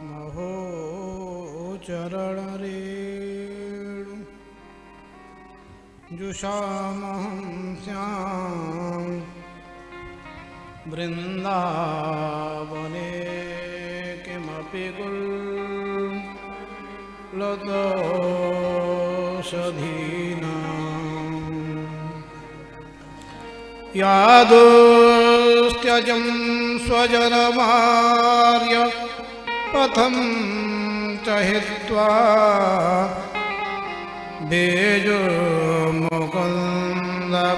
महो चरण रेणु जुषामहं श्याम वृंदावने किमपि गुल्लतोषधीनां यादुस्त्यजं स्वजनमार्य पथं च हित्वा बेजुर्मुकुन्द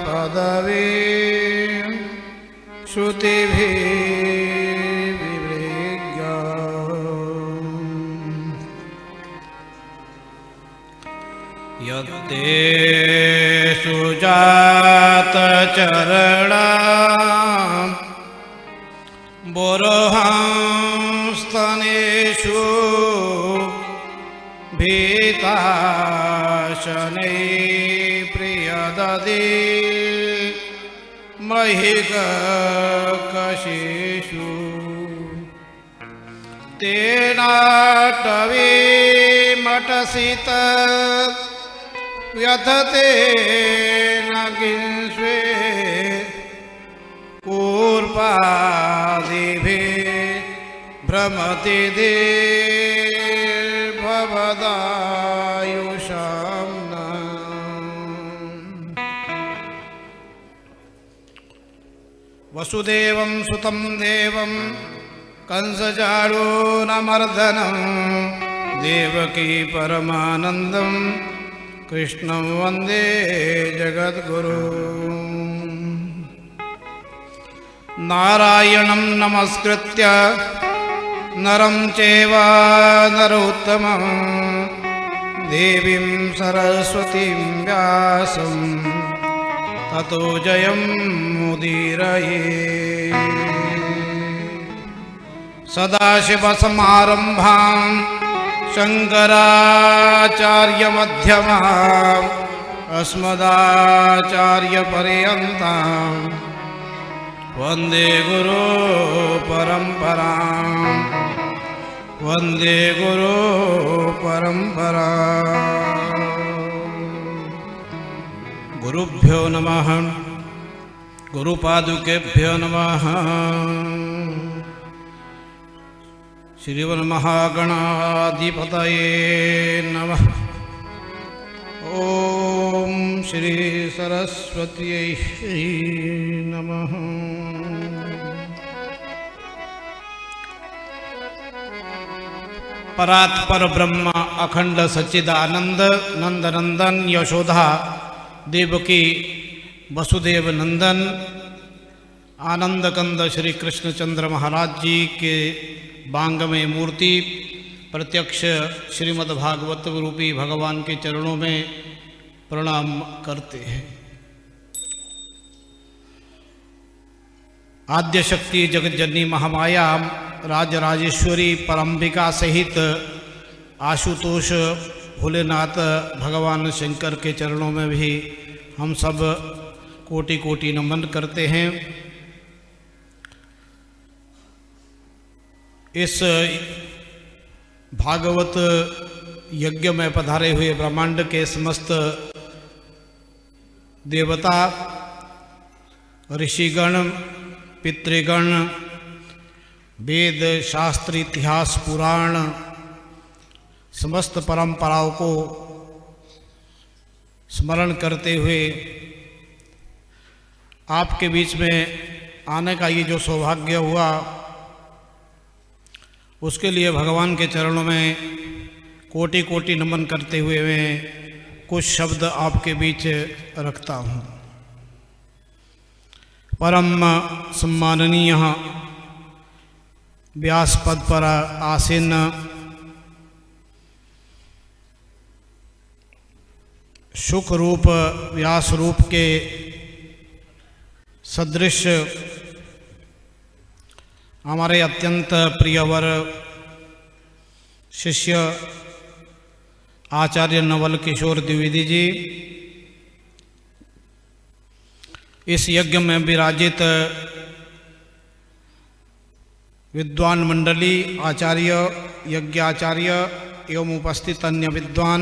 पदवी श्रुतिभिः विवृज्य यत्ते सुजातचरणा बोरोहांस्तनेषु भीताशनै प्रियददे महिकशिषु तेनाटवीमटसित व्यथते न किंस्वे कूर्पादिभिः भ्रमति देर्भवदायुषां वसुदेवं सुतं देवं कंसचाणूरमर्दनं देवकी परमानन्दं कृष्णं वन्दे जगद्गुरुं नारायणं नमस्कृत्य नरं चैव नरोत्तमं देवीं सरस्वतीं व्यासं ततो जयं मुदीरये सदाशिवसमारम्भां शङ्कराचार्यमध्यमाम् अस्मदाचार्यपर्यन्तां वन्दे गुरुपरम्परां वन्दे गुरुपरम्परां गुरुभ्यो नमः गुरुपादुकेभ्यो नमः श्रीमन्महागणाधिपतये नमः ओम श्री सरस्वत्यै नमः परात्पर ब्रह्म अखंड सच्चिदानंद नंदनंदन यशोदा देवकी वसुदेव नंदन आनंद कंद श्री कृष्णचंद्र महाराज जी के बांगमय मूर्ति प्रत्यक्ष श्रीमद्भागवत रूपी भगवान के चरणों में प्रणाम करते हैं। आद्य शक्ति जगज्जननी महामाया राजराजेश्वरी परम्बिका सहित आशुतोष भोलेनाथ भगवान शंकर के चरणों में भी हम सब कोटि कोटि नमन करते हैं। इस भागवत यज्ञ में पधारे हुए ब्रह्मांड के समस्त देवता ऋषिगण पितृगण वेद शास्त्र इतिहास पुराण समस्त परंपराओं को स्मरण करते हुए आपके बीच में आने का ये जो सौभाग्य हुआ उसके लिए भगवान के चरणों में कोटि कोटि नमन करते हुए मैं कुछ शब्द आपके बीच रखता हूँ। परम सम्माननीय व्यास पद पर आसीन सुख रूप व्यास रूप के सदृश हमारे अत्यंत प्रियवर शिष्य आचार्य नवल किशोर द्विवेदी जी, इस यज्ञ में विराजित विद्वान मंडली, आचार्य, यज्ञाचार्य एवं उपस्थित अन्य विद्वान,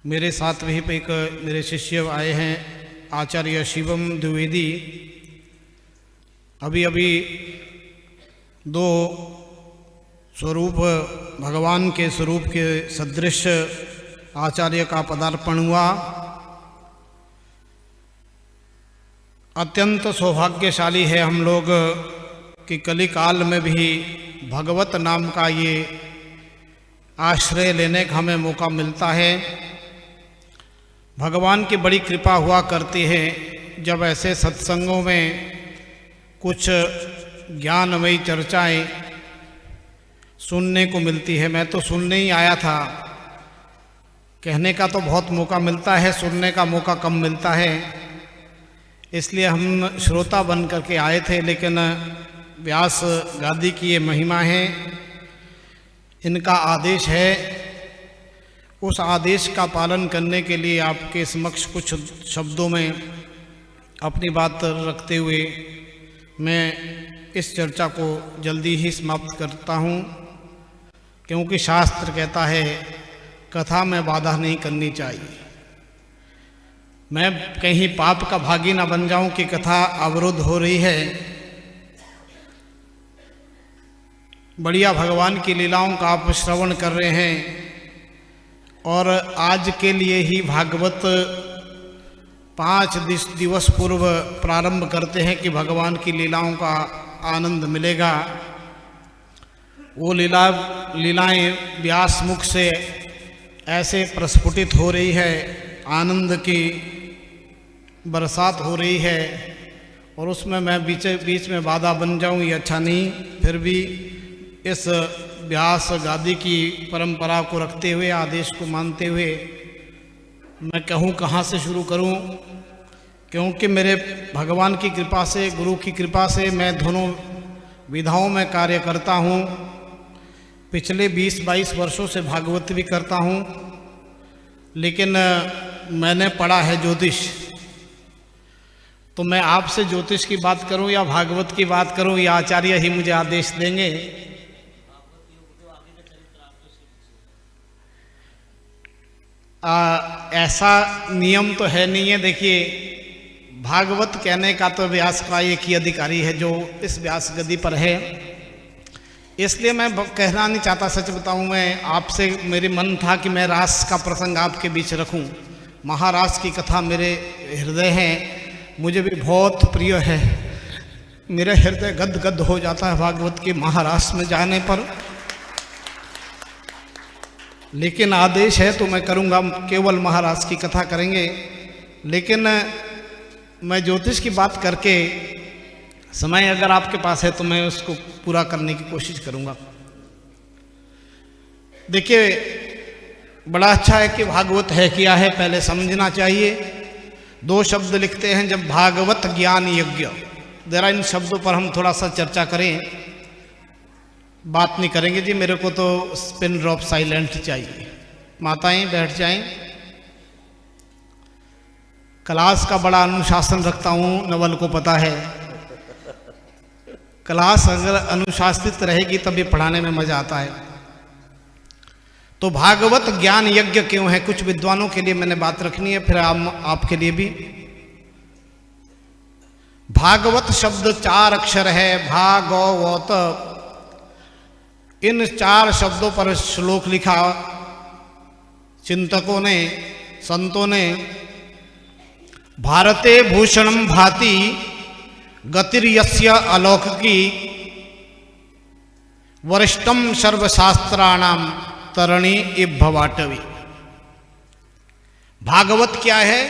मेरे साथ भी एक मेरे शिष्य आए हैं आचार्य शिवम द्विवेदी। अभी अभी दो स्वरूप भगवान के स्वरूप के सदृश आचार्य का पदार्पण हुआ। अत्यंत सौभाग्यशाली है हम लोग कि कलिकाल में भी भगवत नाम का ये आश्रय लेने का हमें मौका मिलता है। भगवान की बड़ी कृपा हुआ करती है जब ऐसे सत्संगों में कुछ ज्ञानमयी चर्चाएं सुनने को मिलती है। मैं तो सुनने ही आया था, कहने का तो बहुत मौका मिलता है, सुनने का मौका कम मिलता है, इसलिए हम श्रोता बन करके आए थे। लेकिन व्यास गादी की ये महिमा है, इनका आदेश है, उस आदेश का पालन करने के लिए आपके समक्ष कुछ शब्दों में अपनी बात रखते हुए मैं इस चर्चा को जल्दी ही समाप्त करता हूँ, क्योंकि शास्त्र कहता है कथा में बाधा नहीं करनी चाहिए। मैं कहीं पाप का भागी ना बन जाऊं कि कथा अवरुद्ध हो रही है। बढ़िया भगवान की लीलाओं का आप श्रवण कर रहे हैं और आज के लिए ही भागवत 5 दिवस पूर्व प्रारंभ करते हैं कि भगवान की लीलाओं का आनंद मिलेगा। वो लीलाएं व्यास मुख से ऐसे प्रस्फुटित हो रही है, आनंद की बरसात हो रही है, और उसमें मैं बीच में बाधा बन जाऊं ये अच्छा नहीं। फिर भी इस व्यास गादी की परंपरा को रखते हुए, आदेश को मानते हुए मैं कहूँ कहाँ से शुरू करूँ, क्योंकि मेरे भगवान की कृपा से, गुरु की कृपा से मैं दोनों विधाओं में कार्य करता हूँ। पिछले 20-22 वर्षों से भागवत भी करता हूँ, लेकिन मैंने पढ़ा है ज्योतिष। तो मैं आपसे ज्योतिष की बात करूं या भागवत की बात करूं, या आचार्य ही मुझे आदेश देंगे? ऐसा नियम तो है नहीं है। देखिए, भागवत कहने का तो व्यास का एक ही अधिकारी है जो इस व्यास गद्दी पर है, इसलिए मैं कहना नहीं चाहता। सच बताऊं, मैं आपसे, मेरे मन था कि मैं रास का प्रसंग आपके बीच रखूं। महारास की कथा मेरे हृदय है, मुझे भी बहुत प्रिय है। मेरा हृदय गद गद हो जाता है भागवत के महारास में जाने पर। लेकिन आदेश है तो मैं करूंगा, केवल महाराज की कथा करेंगे। लेकिन मैं ज्योतिष की बात करके, समय अगर आपके पास है तो मैं उसको पूरा करने की कोशिश करूंगा। देखिए, बड़ा अच्छा है कि भागवत है क्या है, पहले समझना चाहिए। 2 शब्द लिखते हैं जब, भागवत ज्ञान यज्ञ। जरा इन शब्दों पर हम थोड़ा सा चर्चा करें। बात नहीं करेंगे जी, मेरे को तो स्पिन ड्रॉप साइलेंट चाहिए। माताएं बैठ जाएं। क्लास का बड़ा अनुशासन रखता हूं, नवल को पता है। क्लास अगर अनुशासित रहेगी तभी पढ़ाने में मजा आता है। तो भागवत ज्ञान यज्ञ क्यों है, कुछ विद्वानों के लिए मैंने बात रखनी है, फिर आपके लिए भी। भागवत शब्द 4 अक्षर है, भागवत। इन 4 शब्दों पर श्लोक लिखा चिंतकों ने, संतों ने। भारते भूषणम भाति गतिर्यस्य अलौकिकी वरिष्ठम सर्वशास्त्राणाम तरणी इव भवाटवी। भागवत क्या है?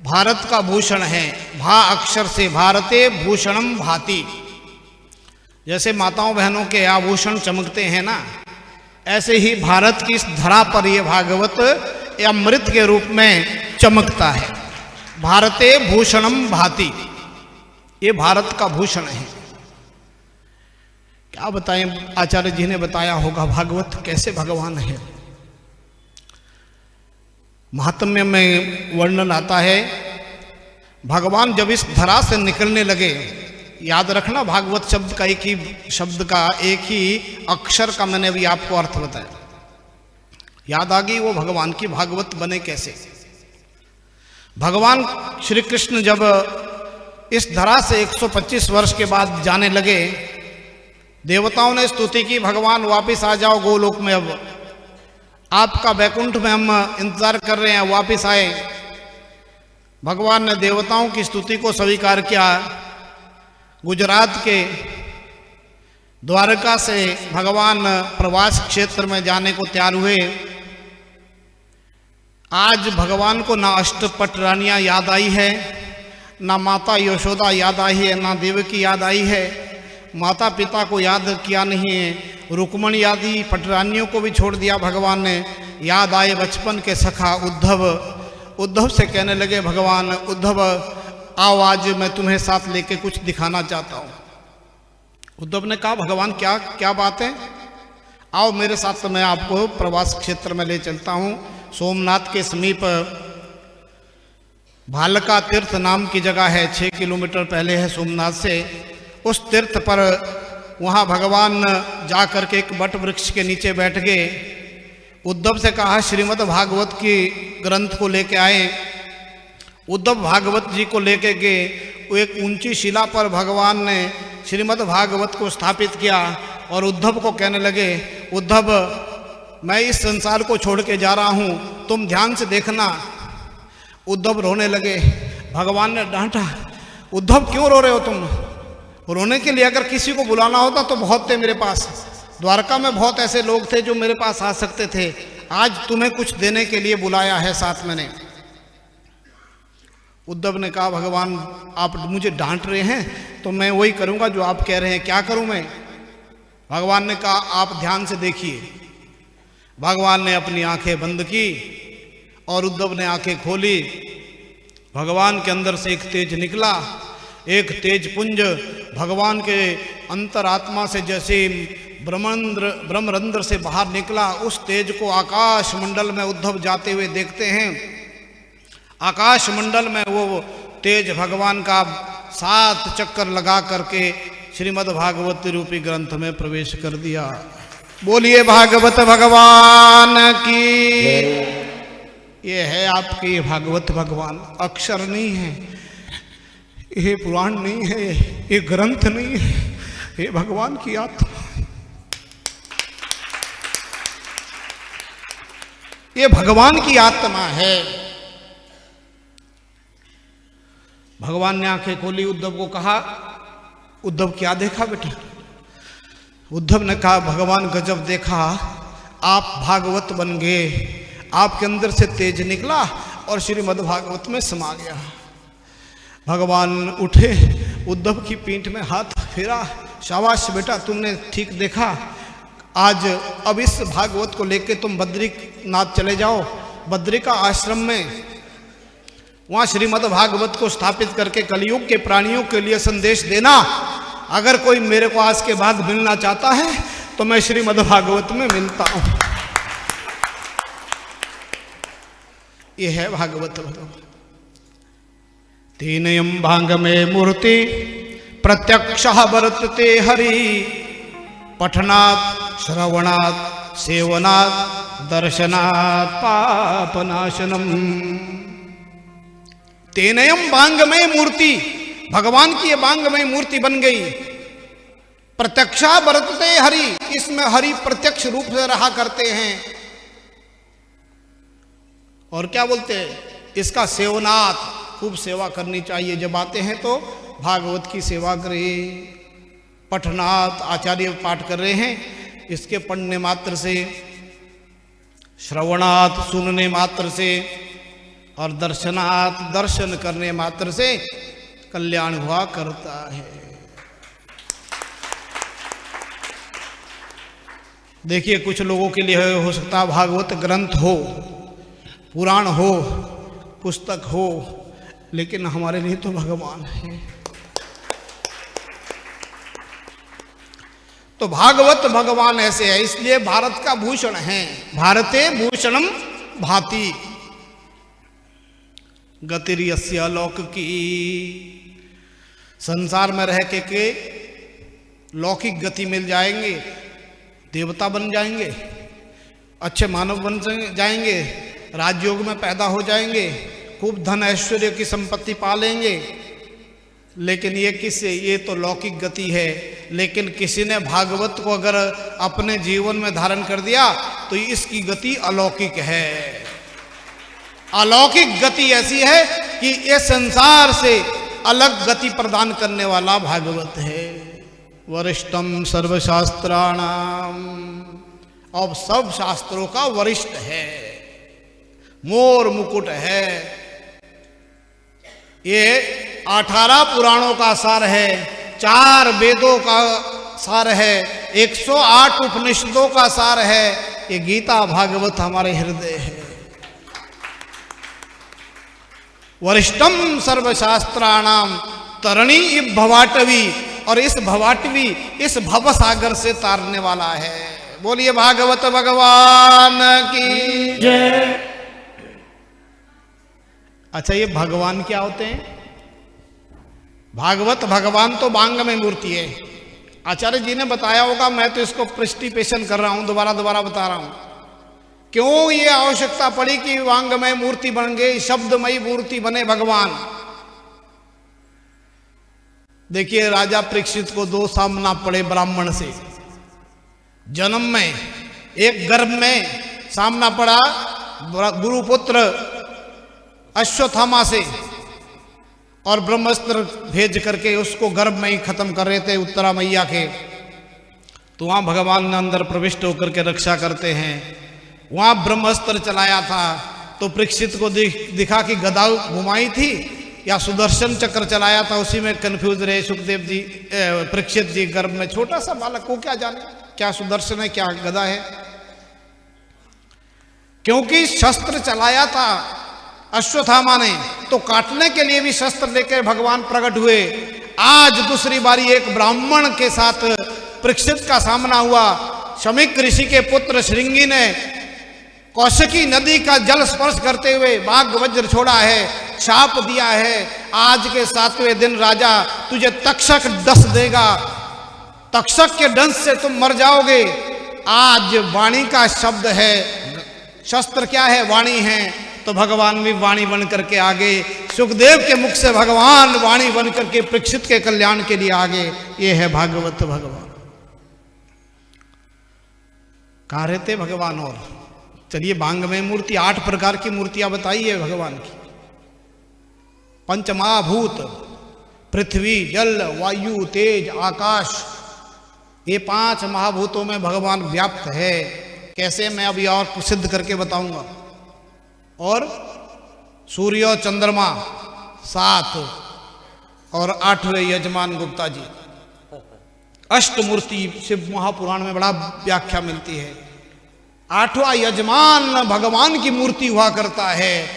भारत का भूषण है। भा अक्षर से भारते भूषणम भाति, जैसे माताओं बहनों के आभूषण चमकते हैं ना, ऐसे ही भारत की इस धरा पर यह भागवत अमृत के रूप में चमकता है। भारते भूषणम भाति, ये भारत का भूषण है। क्या बताएं, आचार्य जी ने बताया होगा भागवत कैसे भगवान है। महात्म्य में वर्णन आता है, भगवान जब इस धरा से निकलने लगे, याद रखना, भागवत शब्द का एक ही शब्द का एक ही अक्षर का मैंने अभी आपको अर्थ बताया। याद आ गई वो भगवान की भागवत बने कैसे। भगवान श्री कृष्ण जब इस धरा से 125 वर्ष के बाद जाने लगे, देवताओं ने स्तुति की, भगवान वापस आ जाओ गोलोक में, अब आपका वैकुंठ में हम इंतजार कर रहे हैं, वापस आए। भगवान ने देवताओं की स्तुति को स्वीकार किया। गुजरात के द्वारका से भगवान प्रवास क्षेत्र में जाने को तैयार हुए। आज भगवान को ना अष्टपट रानियां याद आई है, ना माता यशोदा याद आई है, ना देवकी याद आई है, माता पिता को याद किया नहीं है, रुक्मणी आदि पटरानियों को भी छोड़ दिया भगवान ने। याद आए बचपन के सखा उद्धव। उद्धव से कहने लगे भगवान, उद्धव आओ आज मैं तुम्हें साथ लेके कुछ दिखाना चाहता हूँ। उद्धव ने कहा भगवान क्या क्या बात है, आओ मेरे साथ, तो मैं आपको प्रवास क्षेत्र में ले चलता हूँ। सोमनाथ के समीप भालका तीर्थ नाम की जगह है, 6 किलोमीटर पहले है सोमनाथ से। उस तीर्थ पर वहाँ भगवान जा कर के एक वट वृक्ष के नीचे बैठ गए। उद्धव से कहा श्रीमद् भागवत की ग्रंथ को लेके आए। उद्धव भागवत जी को लेके गए। वो एक ऊंची शिला पर भगवान ने श्रीमद् भागवत को स्थापित किया और उद्धव को कहने लगे, उद्धव मैं इस संसार को छोड़ के जा रहा हूँ, तुम ध्यान से देखना। उद्धव रोने लगे। भगवान ने डांटा, उद्धव क्यों रो रहे हो तुम? रोने के लिए अगर किसी को बुलाना होता तो बहुत थे मेरे पास, द्वारका में बहुत ऐसे लोग थे जो मेरे पास आ सकते थे। आज तुम्हें कुछ देने के लिए बुलाया है साथ मैंने। उद्धव ने कहा भगवान आप मुझे डांट रहे हैं तो मैं वही करूंगा जो आप कह रहे हैं, क्या करूं मैं? भगवान ने कहा आप ध्यान से देखिए। भगवान ने अपनी आंखें बंद की और उद्धव ने आंखें खोली। भगवान के अंदर से एक तेज निकला, एक तेज पुंज भगवान के अंतरात्मा से जैसे ब्रह्मरंध्र से बाहर निकला। उस तेज को आकाश मंडल में उद्धव जाते हुए देखते हैं। आकाश मंडल में वो तेज भगवान का 7 चक्कर लगा करके श्रीमद् भागवत रूपी ग्रंथ में प्रवेश कर दिया। बोलिए भागवत भगवान की। ये है आपकी भागवत भगवान, अक्षर नहीं है, ये पुराण नहीं है, ये ग्रंथ नहीं है, ये भगवान की आत्मा, ये भगवान की आत्मा है। भगवान ने आंखें खोली, उद्धव को कहा, उद्धव क्या देखा बेटा? उद्धव ने कहा भगवान गजब देखा, आप भागवत बन गए, आपके अंदर से तेज निकला और श्रीमद् भागवत में समा गया। भगवान उठे, उद्धव की पीठ में हाथ फेरा, शाबाश बेटा तुमने ठीक देखा। आज अब इस भागवत को लेके तुम बद्रीनाथ चले जाओ, बद्री का आश्रम में, वहाँ श्रीमद् भागवत को स्थापित करके कलयुग के प्राणियों के लिए संदेश देना। अगर कोई मेरे को आज के बाद मिलना चाहता है तो मैं श्रीमद् भागवत में मिलता हूँ। यह है भागवत भगवान। तीनयम भांग में मूर्ति प्रत्यक्ष वर्तते हरि, पठनात् श्रवणात् सेवनात् दर्शनात् पापनाशनम। तेनयम बांगमय मूर्ति, भगवान की ये बांगमय मूर्ति बन गई। प्रत्यक्षा वर्तते हरि, इसमें हरि प्रत्यक्ष रूप से रहा करते हैं। और क्या बोलते हैं, इसका सेवनात्, खूब सेवा करनी चाहिए। जब आते हैं तो भागवत की सेवा करें। पठनात्, आचार्य पाठ कर रहे हैं, इसके पढ़ने मात्र से, श्रवणात् सुनने मात्र से, और दर्शनात् दर्शन करने मात्र से कल्याण हुआ करता है। देखिए कुछ लोगों के लिए हो सकता है भागवत ग्रंथ हो, पुराण हो, पुस्तक हो, लेकिन हमारे लिए तो भगवान है। तो भागवत भगवान ऐसे है, इसलिए भारत का भूषण है। भारते भूषणम भाति गतिर्यस्य लौकिकी। संसार में रह के लौकिक गति मिल जाएंगे, देवता बन जाएंगे, अच्छे मानव बन जाएंगे, राजयोग में पैदा हो जाएंगे, खूब धन ऐश्वर्य की संपत्ति पालेंगे। लेकिन ये किससे, ये तो लौकिक गति है। लेकिन किसी ने भागवत को अगर अपने जीवन में धारण कर दिया तो इसकी गति अलौकिक है। अलौकिक गति ऐसी है कि ये संसार से अलग गति प्रदान करने वाला भागवत है। वरिष्ठम सर्वशास्त्राणाम, अब सब शास्त्रों का वरिष्ठ है, मोर मुकुट है। ये 18 पुराणों का सार है, 4 वेदों का सार है, 108 उपनिषदों का सार है। ये गीता भागवत हमारे हृदय है। वरिष्ठम सर्वशास्त्राणाम तरणी इव भवाटवी, और इस भवाटवी इस भव सागर से तारने वाला है। बोलिए भागवत भगवान की जय। अच्छा, ये भगवान क्या होते हैं? भागवत भगवान तो वांग में मूर्ति है। आचार्य जी ने बताया होगा, मैं तो इसको पृष्टिपेशन कर रहा हूं, दोबारा बता रहा हूं। क्यों ये आवश्यकता पड़ी कि वांगमय मूर्ति बन गई, शब्दमयी मूर्ति बने भगवान? देखिए, राजा परीक्षित को 2 सामना पड़े ब्राह्मण से। जन्म में एक गर्भ में सामना पड़ा गुरुपुत्र अश्वत्थामा से, और ब्रह्मास्त्र भेज करके उसको गर्भ में ही खत्म कर रहे थे उत्तरा मैया के। तो वहां भगवान ने अंदर प्रविष्ट होकर के रक्षा करते हैं। वहां ब्रह्मास्त्र चलाया था तो परीक्षित को दिखा कि गदा घुमाई थी या सुदर्शन चक्र चलाया था, उसी में कंफ्यूज रहे सुखदेव जी, परीक्षित जी। गर्भ में छोटा सा बालक को क्या जाने क्या सुदर्शन है क्या गदा है, क्योंकि शस्त्र चलाया था अश्वत्थामा ने, तो काटने के लिए भी शस्त्र लेकर भगवान प्रकट हुए। आज दूसरी बारी एक ब्राह्मण के साथ परीक्षित का सामना हुआ। शमीक ऋषि के पुत्र श्रृंगी ने कौशिकी नदी का जल स्पर्श करते हुए बाघ वज्र छोड़ा है, शाप दिया है, आज के 7वें दिन राजा तुझे तक्षक डस देगा, तक्षक के डंस से तुम मर जाओगे। आज वाणी का शब्द है, शस्त्र क्या है? वाणी है। तो भगवान भी वाणी बन करके आगे, सुखदेव के मुख से भगवान वाणी बन करके परीक्षित के कल्याण के लिए आगे। ये है भागवत भगवान। कहाँ रहते भगवान? और चलिए, वांगमय मूर्ति 8 प्रकार की मूर्तियां बताई है भगवान की। पंचमहाभूत, पृथ्वी, जल, वायु, तेज, आकाश, ये 5 महाभूतों में भगवान व्याप्त है। कैसे, मैं अभी और सिद्ध करके बताऊंगा। और सूर्य और चंद्रमा 7, और 8वें यजमान गुप्ता जी। अष्टमूर्ति शिव महापुराण में बड़ा व्याख्या मिलती है। 8वां यजमान भगवान की मूर्ति हुआ करता है।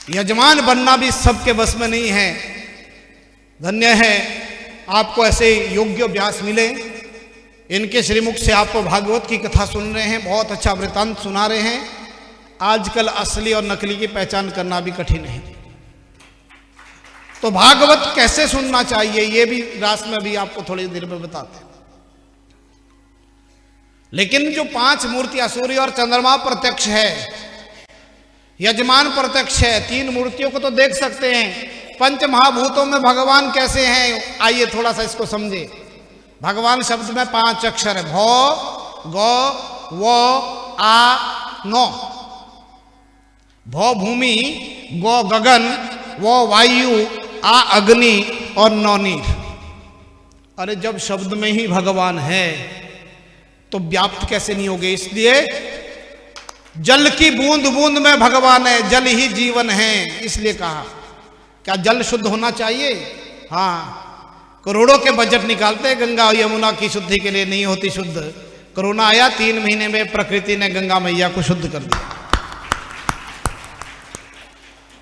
यजमान बनना भी सबके बस में नहीं है। धन्य है आपको ऐसे योग्य व्यास मिले, इनके श्रीमुख से आप भागवत की कथा सुन रहे हैं, बहुत अच्छा वृतांत सुना रहे हैं। आजकल असली और नकली की पहचान करना भी कठिन है। तो भागवत कैसे सुनना चाहिए ये भी रास में भी आपको थोड़ी देर में बताते हैं। लेकिन जो 5 मूर्तियां, सूर्य और चंद्रमा प्रत्यक्ष है, यजमान प्रत्यक्ष है, 3 मूर्तियों को तो देख सकते हैं। 5 महाभूतों में भगवान कैसे हैं, आइए थोड़ा सा इसको समझे। भगवान शब्द में 5 अक्षर है, भौ, गौ, वो, आ, नो। भौ भूमि, गौ गगन, वो वायु, आ अग्नि और नौ नीर। अरे जब शब्द में ही भगवान है तो व्याप्त कैसे नहीं होगे? इसलिए जल की बूंद बूंद में भगवान है, जल ही जीवन है, इसलिए कहा। क्या जल शुद्ध होना चाहिए? हाँ, करोड़ों के बजट निकालते हैं गंगा यमुना की शुद्धि के लिए, नहीं होती शुद्ध। कोरोना आया, 3 महीने में प्रकृति ने गंगा मैया को शुद्ध कर दिया।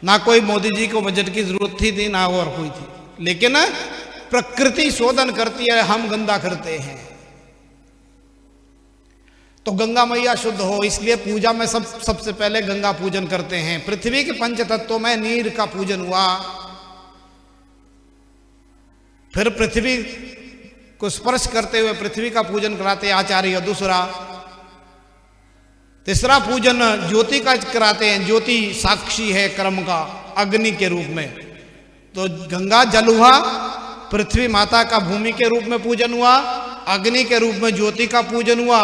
ना कोई मोदी जी को बजट की जरूरत थी ना और कोई थी, लेकिन प्रकृति शोधन करती है, हम गंदा करते हैं। तो गंगा मैया शुद्ध हो, इसलिए पूजा में सबसे पहले गंगा पूजन करते हैं। पृथ्वी के 5 तत्वों में नीर का पूजन हुआ, फिर पृथ्वी को स्पर्श करते हुए पृथ्वी का पूजन कराते आचार्य। दूसरा, तीसरा पूजन ज्योति का कराते हैं। ज्योति साक्षी है कर्म का, अग्नि के रूप में। तो गंगा जल हुआ, पृथ्वी माता का भूमि के रूप में पूजन हुआ, अग्नि के रूप में ज्योति का पूजन हुआ,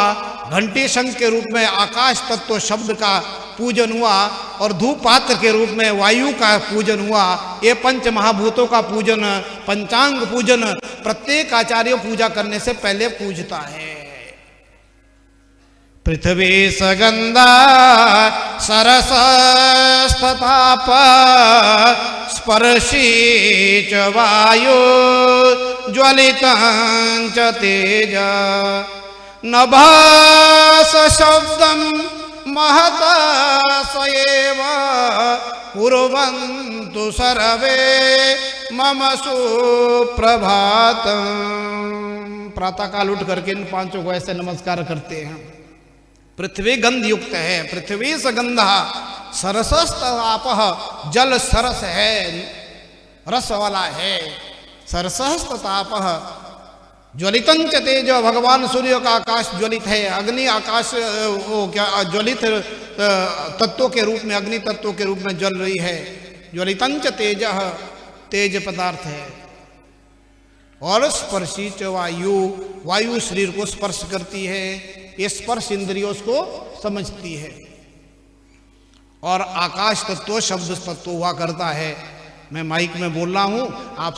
घंटी शंख के रूप में आकाश तत्व शब्द का पूजन हुआ, और धूप पात्र के रूप में वायु का पूजन हुआ। ये पंच महाभूतों का पूजन, पंचांग पूजन प्रत्येक आचार्य पूजा करने से पहले पूजता है। पृथ्वी सगंधा सरसस्तताप स्पर्शी च वायु ज्वलितं च तेज नभास शब्दं महत सएव कुर्वन्तु सर्वे मम सुप्रभातम्। प्रातःकाल उठ करके इन पांचों को ऐसे नमस्कार करते हैं। पृथ्वी गंध युक्त है, पृथ्वी सगंधा सरसस्ततापः, जल सरस है, रस वाला है। सरसस्ततापः ज्वलितंच तेज, भगवान सूर्य का आकाश ज्वलित है। अग्नि आकाश वो क्या ज्वलित तत्वों के रूप में, अग्नि तत्वों के रूप में ज्वल रही है। ज्वलितंच तेज, तेज पदार्थ है। और स्पर्शी च वायु, वायु शरीर को स्पर्श करती है, ये स्पर्श इंद्रियों को समझती है। और आकाश तत्व शब्द तत्व हुआ करता है। मैं माइक में बोल रहा हूं, आप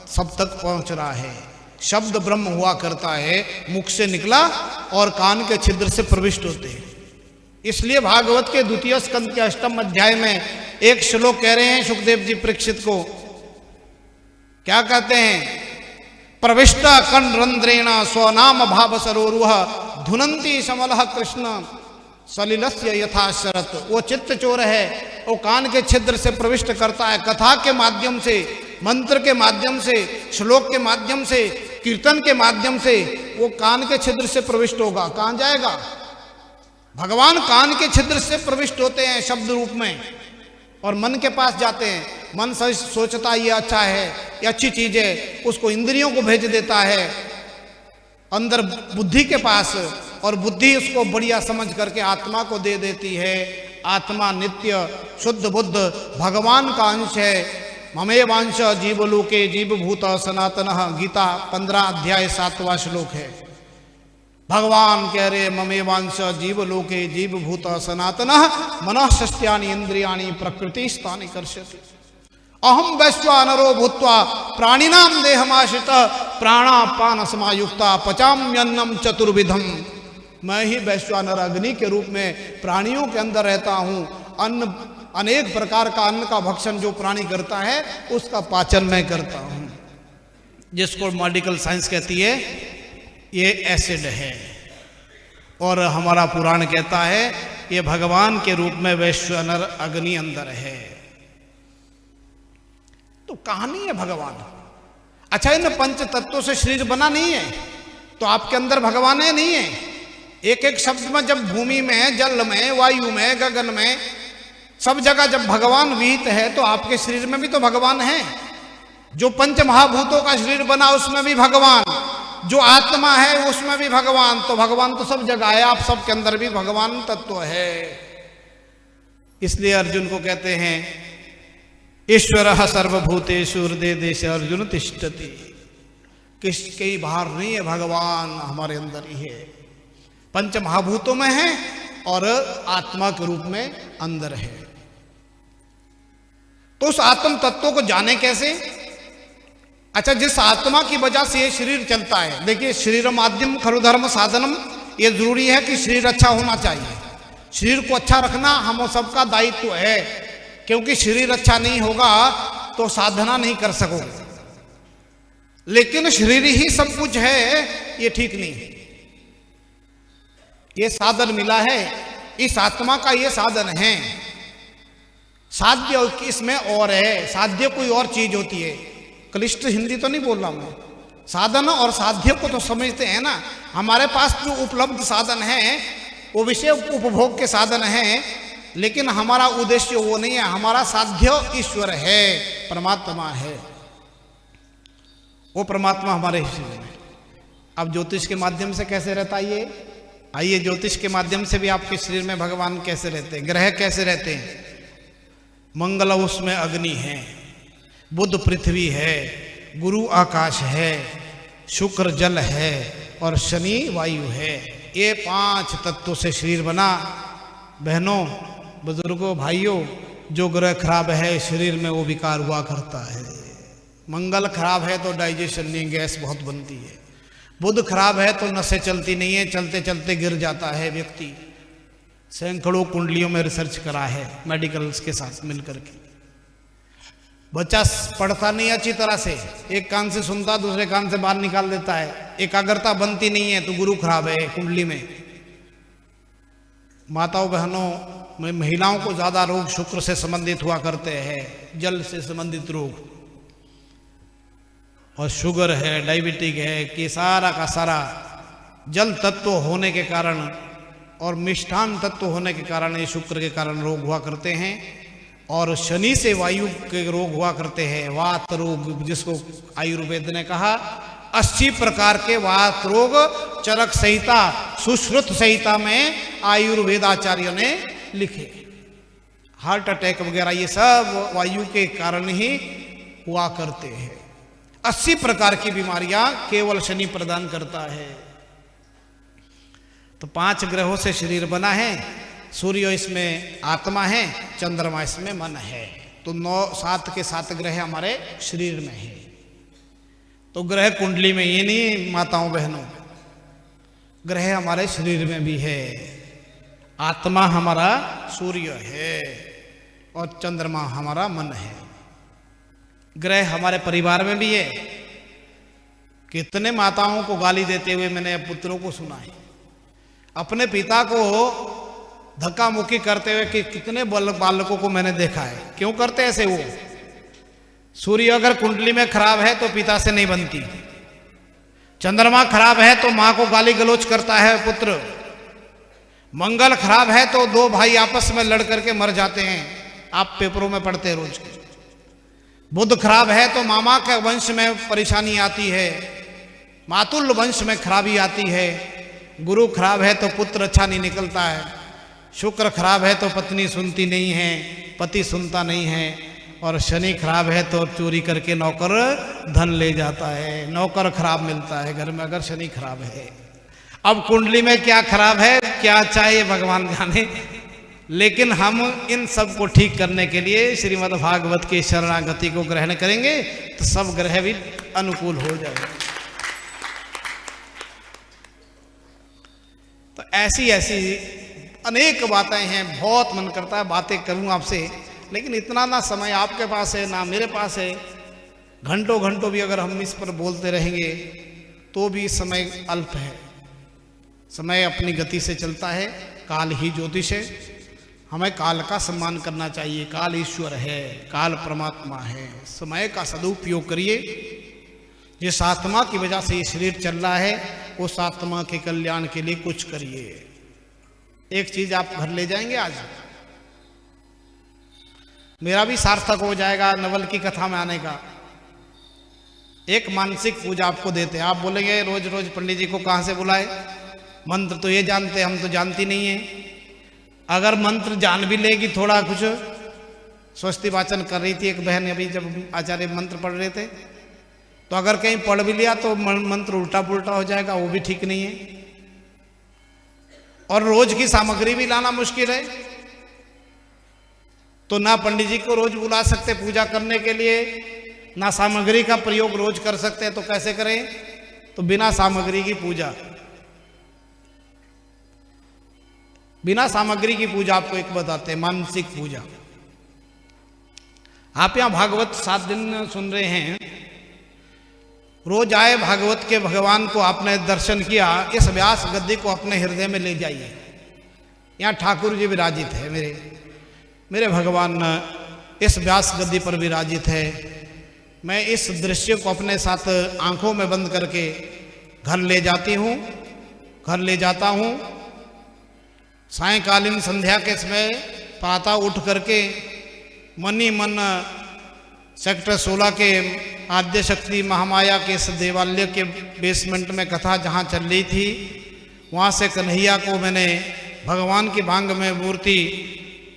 सब तक पहुंच रहा है। शब्द ब्रह्म हुआ करता है, मुख से निकला और कान के छिद्र से प्रविष्ट होते हैं। इसलिए भागवत के द्वितीय स्कंद के 8वें अध्याय में एक श्लोक कह रहे हैं सुखदेव जी परीक्षित को। क्या कहते हैं? प्रविष्ट कण्रंध्रेण स्वनाम भाव सरोरुह धुनंती समलः कृष्ण सलिलस्य यथा शरत। वो चित्त चोर है, वो कान के छिद्र से प्रविष्ट करता है। कथा के माध्यम से, मंत्र के माध्यम से, श्लोक के माध्यम से, कीर्तन के माध्यम से वो कान के छिद्र से प्रविष्ट होगा। कहाँ जाएगा? भगवान कान के छिद्र से प्रविष्ट होते हैं शब्द रूप में, और मन के पास जाते हैं। मन सोचता ये अच्छा है, ये अच्छी चीज है, उसको इंद्रियों को भेज देता है अंदर बुद्धि के पास, और बुद्धि उसको बढ़िया समझ करके आत्मा को दे देती है। आत्मा नित्य शुद्ध बुद्ध भगवान का अंश है। ममेवांश जीवलोके जीवभूत सनातनः, गीता 15 अध्याय 7वां श्लोक है। भगवान कह रहे ममेवांश जीवलोके जीवभूत सनातनः मनः षष्ट्यानि इंद्रियाणि प्रकृति स्थानि कर्षति। अहम वैश्वानरो भूत्वा प्राणिनाम देहमाश्रितः प्राणापान समायुक्ता पचाम्यन्नम चतुर्विधम। मैं ही वैश्वानर अग्नि के रूप में प्राणियों के अंदर रहता हूँ। अन्न, अनेक प्रकार का अन्न का भक्षण जो प्राणी करता है उसका पाचन मैं करता हूँ, जिसको मेडिकल साइंस कहती है ये एसिड है। और हमारा पुराण कहता है ये भगवान के रूप में वैश्वानर अग्नि अंदर है। तो कहानी है भगवान। अच्छा, इन पंच तत्वों से शरीर बना नहीं है, तो आपके अंदर भगवान है नहीं है? एक एक शब्द में, जब भूमि में, जल में, वायु में, गगन में, सब जगह जब भगवान विहित है, तो आपके शरीर में भी तो भगवान है। जो पंच महाभूतों का शरीर बना उसमें भी भगवान, जो आत्मा है उसमें भी भगवान। तो भगवान तो सब जगह है, आप सबके अंदर भी भगवान तत्व है। इसलिए अर्जुन को कहते हैं ईश्वरः सर्वभूतेषु हृदय देश अर्जुन तिष्ठति। कहीं बाहर नहीं है, भगवान हमारे अंदर ही है। पंच महाभूतों में है और आत्मा के रूप में अंदर है। तो उस आत्म तत्व को जाने कैसे? अच्छा, जिस आत्मा की वजह से ये शरीर चलता है, देखिए शरीर माध्यम खलु धर्म साधनम, ये जरूरी है कि शरीर अच्छा होना चाहिए। शरीर को अच्छा रखना हम सबका दायित्व है, क्योंकि शरीर अच्छा नहीं होगा तो साधना नहीं कर सकोगे। लेकिन शरीर ही सब कुछ है, ये ठीक नहीं है। ये साधन मिला है, इस आत्मा का ये साधन है। साध्य इसमें और है, साध्य कोई और चीज होती है। क्लिष्ट हिंदी तो नहीं बोल रहा मैं। साधन और साध्य को तो समझते हैं ना। हमारे पास जो उपलब्ध साधन है वो विषय उपभोग के साधन हैं, लेकिन हमारा उद्देश्य वो नहीं है। हमारा साध्य ईश्वर है, परमात्मा है। वो परमात्मा हमारे शरीर में। अब ज्योतिष के माध्यम से कैसे रहता है ये? आइए ज्योतिष के माध्यम से भी आपके शरीर में भगवान कैसे रहते हैं, ग्रह कैसे रहते हैं। मंगल उसमें अग्नि है, बुध पृथ्वी है, गुरु आकाश है, शुक्र जल है और शनि वायु है। ये 5 तत्वों से शरीर बना। बहनों, बुजुर्गों, भाइयों, जो ग्रह खराब है शरीर में वो विकार हुआ करता है। मंगल खराब है तो डाइजेशन नहीं, गैस बहुत बनती है। बुध खराब है तो नसें चलती नहीं है, चलते चलते गिर जाता है व्यक्ति। सैकड़ों कुंडलियों में रिसर्च करा है मेडिकल्स के साथ मिलकर के। बच्चा पढ़ता नहीं अच्छी तरह से, एक कान से सुनता दूसरे कान से बाहर निकाल देता है, एकाग्रता बनती नहीं है, तो गुरु खराब है कुंडली में। माताओं बहनों में महिलाओं को ज्यादा रोग शुक्र से संबंधित हुआ करते हैं, जल से संबंधित रोग। और शुगर है, डायबिटिक है, कि सारा का सारा जल तत्व होने के कारण और मिष्ठान तत्व होने के कारण, ये शुक्र के कारण रोग हुआ करते हैं। और शनि से वायु के रोग हुआ करते हैं, वात रोग, जिसको आयुर्वेद ने कहा 80 प्रकार के वात रोग चरक संहिता, सुश्रुत संहिता में आयुर्वेदाचार्यों ने लिखे। हार्ट अटैक वगैरह ये सब वायु के कारण ही हुआ करते हैं। 80 प्रकार की बीमारियां केवल शनि प्रदान करता है। तो 5 ग्रहों से शरीर बना है। सूर्य इसमें आत्मा है, चंद्रमा इसमें मन है। तो 7 के 7 ग्रह हमारे शरीर में है। तो ग्रह कुंडली में ये नहीं माताओं बहनों, ग्रह हमारे शरीर में भी है। आत्मा हमारा सूर्य है और चंद्रमा हमारा मन है। ग्रह हमारे परिवार में भी है। कितने माताओं को गाली देते हुए मैंने पुत्रों को सुना है, अपने पिता को धक्का मुक्की करते हुए कि कितने बालकों को मैंने देखा है। क्यों करते ऐसे? वो सूर्य अगर कुंडली में खराब है तो पिता से नहीं बनती, चंद्रमा खराब है तो मां को गाली गलौज करता है पुत्र, मंगल खराब है तो 2 भाई आपस में लड़ करके मर जाते हैं, आप पेपरों में पढ़ते हैं रोज के। बुध खराब है तो मामा के वंश में परेशानी आती है, मातुल वंश में खराबी आती है। गुरु खराब है तो पुत्र अच्छा नहीं निकलता है। शुक्र खराब है तो पत्नी सुनती नहीं है, पति सुनता नहीं है। और शनि खराब है तो चोरी करके नौकर धन ले जाता है, नौकर खराब मिलता है घर में अगर शनि खराब है। अब कुंडली में क्या खराब है क्या चाहिए भगवान जाने, लेकिन हम इन सब को ठीक करने के लिए श्रीमद् भागवत की शरणागति को ग्रहण करेंगे तो सब ग्रह भी अनुकूल हो जाएंगे। तो ऐसी ऐसी अनेक बातें हैं, बहुत मन करता है बातें करूं आपसे, लेकिन इतना ना समय आपके पास है ना मेरे पास है। घंटों घंटों भी अगर हम इस पर बोलते रहेंगे तो भी समय अल्प है। समय अपनी गति से चलता है, काल ही ज्योतिष है। हमें काल का सम्मान करना चाहिए। काल ईश्वर है, काल परमात्मा है। समय का सदुपयोग करिए। जिस आत्मा की वजह से ये शरीर चल रहा है उस आत्मा के कल्याण के लिए कुछ करिए। एक चीज आप घर ले जाएंगे आज, मेरा भी सार्थक हो जाएगा नवल की कथा में आने का। एक मानसिक पूजा आपको देते हैं। आप बोलेंगे रोज रोज पंडित जी को कहां से बुलाए, मंत्र तो ये जानते, हम तो जानती नहीं है। अगर मंत्र जान भी लेगी थोड़ा कुछ, स्वस्ति वाचन कर रही थी एक बहन अभी जब आचार्य मंत्र पढ़ रहे थे, तो अगर कहीं पढ़ भी लिया तो मंत्र उल्टा पुल्टा हो जाएगा, वो भी ठीक नहीं है। और रोज की सामग्री भी लाना मुश्किल है, तो ना पंडित जी को रोज बुला सकते पूजा करने के लिए, ना सामग्री का प्रयोग रोज कर सकते हैं, तो कैसे करें? तो बिना सामग्री की पूजा, बिना सामग्री की पूजा आपको एक बताते हैं, मानसिक पूजा। आप यहां भागवत 7 दिन सुन रहे हैं, रोज आए भागवत के भगवान को आपने दर्शन किया, इस व्यास गद्दी को अपने हृदय में ले जाइए। यहाँ ठाकुर जी विराजित है, मेरे भगवान इस व्यास गद्दी पर विराजित है। मैं इस दृश्य को अपने साथ आंखों में बंद करके घर ले जाती हूँ, घर ले जाता हूँ। सायंकालीन संध्या के समय प्रातः उठ करके मन ही मन सेक्टर 16 के आद्य शक्ति महामाया के इस देवालय के बेसमेंट में कथा जहाँ चल रही थी, वहाँ से कन्हैया को मैंने भगवान की भांग में मूर्ति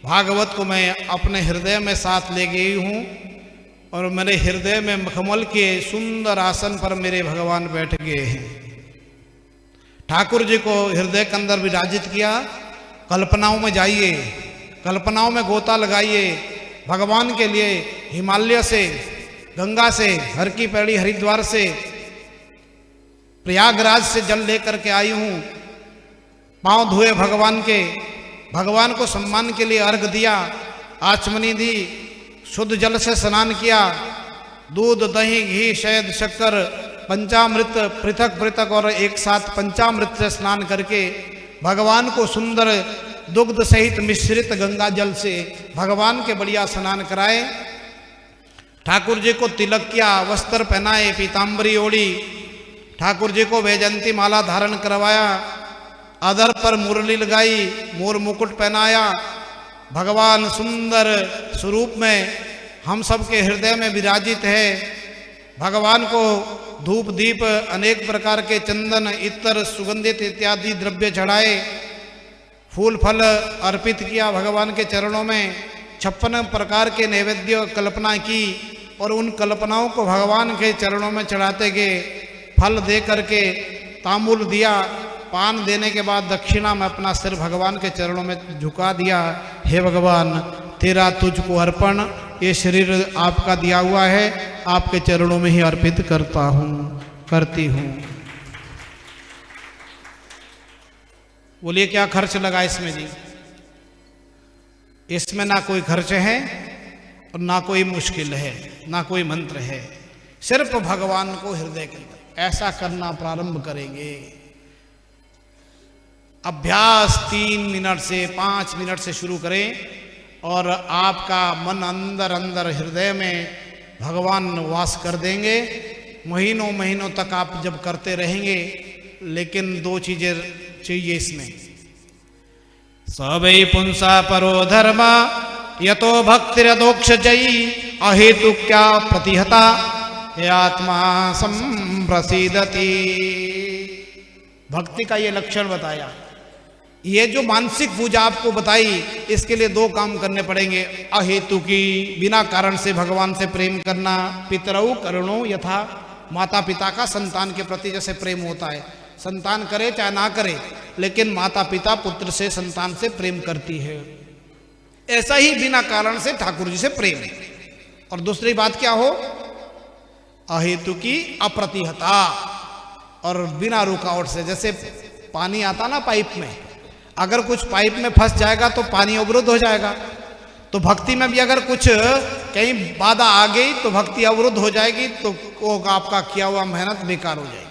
भागवत को मैं अपने हृदय में साथ ले गई हूँ और मेरे हृदय में मखमल के सुंदर आसन पर मेरे भगवान बैठ गए हैं। ठाकुर जी को हृदय के अंदर विराजित किया। कल्पनाओं में जाइए, कल्पनाओं में गोता लगाइए। भगवान के लिए हिमालय से, गंगा से, हर की पैड़ी हरिद्वार से, प्रयागराज से जल लेकर के आई हूँ। पांव धोए भगवान के, भगवान को सम्मान के लिए अर्घ दिया, आचमनी दी, शुद्ध जल से स्नान किया, दूध दही घी शहद शक्कर पंचामृत पृथक पृथक और एक साथ पंचामृत से स्नान करके भगवान को सुंदर दुग्ध सहित मिश्रित गंगा जल से भगवान के बढ़िया स्नान कराए। ठाकुर जी को तिलक किया, वस्त्र पहनाए, पीताम्बरी ओढ़ी, ठाकुर जी को वैजंती माला धारण करवाया, अधर पर मुरली लगाई, मोर मुकुट पहनाया। भगवान सुंदर स्वरूप में हम सबके हृदय में विराजित है। भगवान को धूप दीप अनेक प्रकार के चंदन इत्र सुगंधित इत्यादि द्रव्य चढ़ाए, फूल फल अर्पित किया भगवान के चरणों में। 56 प्रकार के नैवेद्य कल्पना की और उन कल्पनाओं को भगवान के चरणों में चढ़ाते गए। फल दे करके तांबूल दिया, पान देने के बाद दक्षिणा में अपना सिर भगवान के चरणों में झुका दिया। हे भगवान, तेरा तुझको अर्पण, ये शरीर आपका दिया हुआ है, आपके चरणों में ही अर्पित करता हूँ, करती हूँ। बोलिए क्या खर्च लगा इसमें जी? इसमें ना कोई खर्च है और ना कोई मुश्किल है, ना कोई मंत्र है, सिर्फ भगवान को हृदय के अंदर ऐसा करना प्रारंभ करेंगे। अभ्यास 3 मिनट से 5 मिनट से शुरू करें और आपका मन अंदर अंदर हृदय में भगवान वास कर देंगे। महीनों महीनों तक आप जब करते रहेंगे, लेकिन 2 चीजें चाहिए इसमें। सवै पुंसा परो धर्म यतो भक्तिरदोक्ष जयी अहेतु क्या प्रतिहता ये आत्मा संप्रसीदति। भक्ति का ये लक्षण बताया। ये जो मानसिक पूजा आपको बताई, इसके लिए 2 काम करने पड़ेंगे। अहेतु की, बिना कारण से भगवान से प्रेम करना। पितरऊ करुणो यथा, माता पिता का संतान के प्रति जैसे प्रेम होता है, संतान करे चाहे ना करे, लेकिन माता पिता पुत्र से, संतान से प्रेम करती है। ऐसा ही बिना कारण से ठाकुर जी से प्रेम है। और दूसरी बात क्या हो? अहेतु की अप्रतिहता, और बिना रुकावट से। जैसे पानी आता ना पाइप में, अगर कुछ पाइप में फंस जाएगा तो पानी अवरुद्ध हो जाएगा। तो भक्ति में भी अगर कुछ कहीं बाधा आ गई तो भक्ति अवरुद्ध हो जाएगी, तो वो आपका किया हुआ मेहनत बेकार हो जाएगी।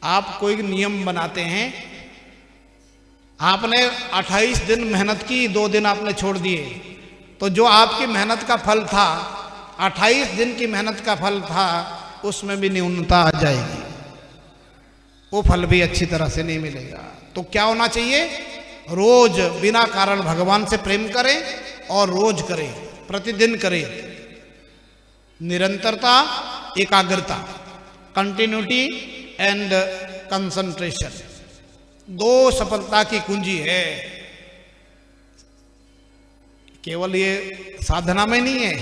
आप कोई नियम बनाते हैं, आपने 28 दिन मेहनत की, 2 दिन आपने छोड़ दिए, तो जो आपकी मेहनत का फल था, 28 दिन की मेहनत का फल था, उसमें भी न्यूनता आ जाएगी, वो फल भी अच्छी तरह से नहीं मिलेगा। तो क्या होना चाहिए? रोज बिना कारण भगवान से प्रेम करें और रोज करें, प्रतिदिन करें। निरंतरता, एकाग्रता, कंटिन्यूटी एंड कंसंट्रेशन, 2 सफलता की कुंजी है। केवल ये साधना में नहीं है,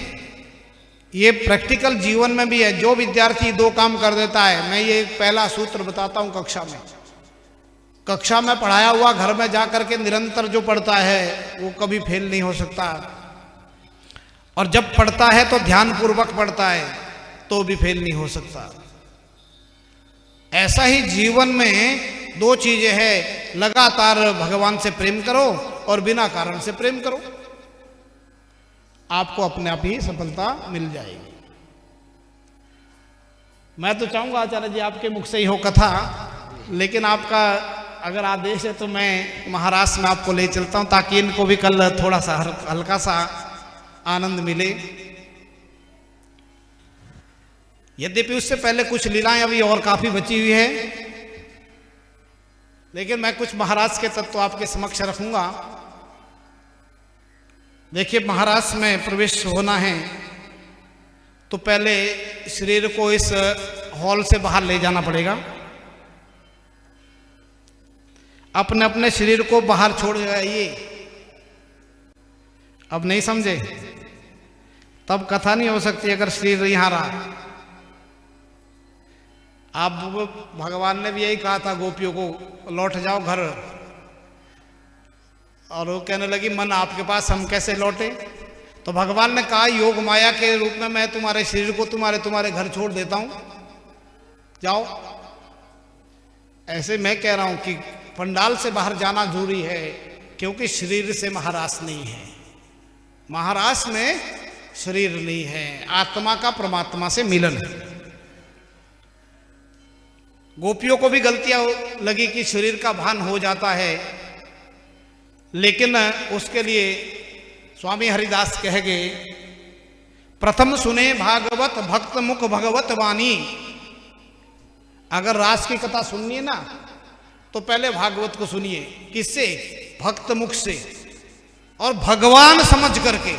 ये प्रैक्टिकल जीवन में भी है। जो विद्यार्थी 2 काम कर देता है, मैं ये पहला सूत्र बताता हूं कक्षा में पढ़ाया हुआ घर में जा करके निरंतर जो पढ़ता है वो कभी फेल नहीं हो सकता। और जब पढ़ता है तो ध्यान पूर्वक पढ़ता है तो भी फेल नहीं हो सकता। ऐसा ही जीवन में 2 चीजें हैं, लगातार भगवान से प्रेम करो और बिना कारण से प्रेम करो, आपको अपने आप ही सफलता मिल जाएगी। मैं तो चाहूंगा आचार्य जी आपके मुख से ही हो कथा, लेकिन आपका अगर आदेश है तो मैं महाराष्ट्र में आपको ले चलता हूं, ताकि इनको भी कल थोड़ा सा हल्का सा आनंद मिले। यद्यपि उससे पहले कुछ लीलाएं अभी और काफी बची हुई है, लेकिन मैं कुछ महाराष्ट्र के तत्व आपके समक्ष रखूंगा। देखिए, महाराष्ट्र में प्रवेश होना है तो पहले शरीर को इस हॉल से बाहर ले जाना पड़ेगा। अपने अपने शरीर को बाहर छोड़ आइए। अब नहीं समझे? तब कथा नहीं हो सकती अगर शरीर यहां रहा। आप भगवान ने भी यही कहा था गोपियों को, लौट जाओ घर। और वो कहने लगी मन आपके पास, हम कैसे लौटे? तो भगवान ने कहा योग माया के रूप में मैं तुम्हारे शरीर को तुम्हारे घर छोड़ देता हूं, जाओ। ऐसे मैं कह रहा हूं कि पंडाल से बाहर जाना जरूरी है, क्योंकि शरीर से महारास नहीं है। महारास में शरीर नहीं है, आत्मा का परमात्मा से मिलन है। गोपियों को भी गलतियां लगी कि शरीर का भान हो जाता है, लेकिन उसके लिए स्वामी हरिदास कह गए, प्रथम सुने भागवत भक्त मुख भगवत वाणी। अगर रास की कथा सुननी है ना, तो पहले भागवत को सुनिए। किससे? भक्त मुख से, और भगवान समझ करके।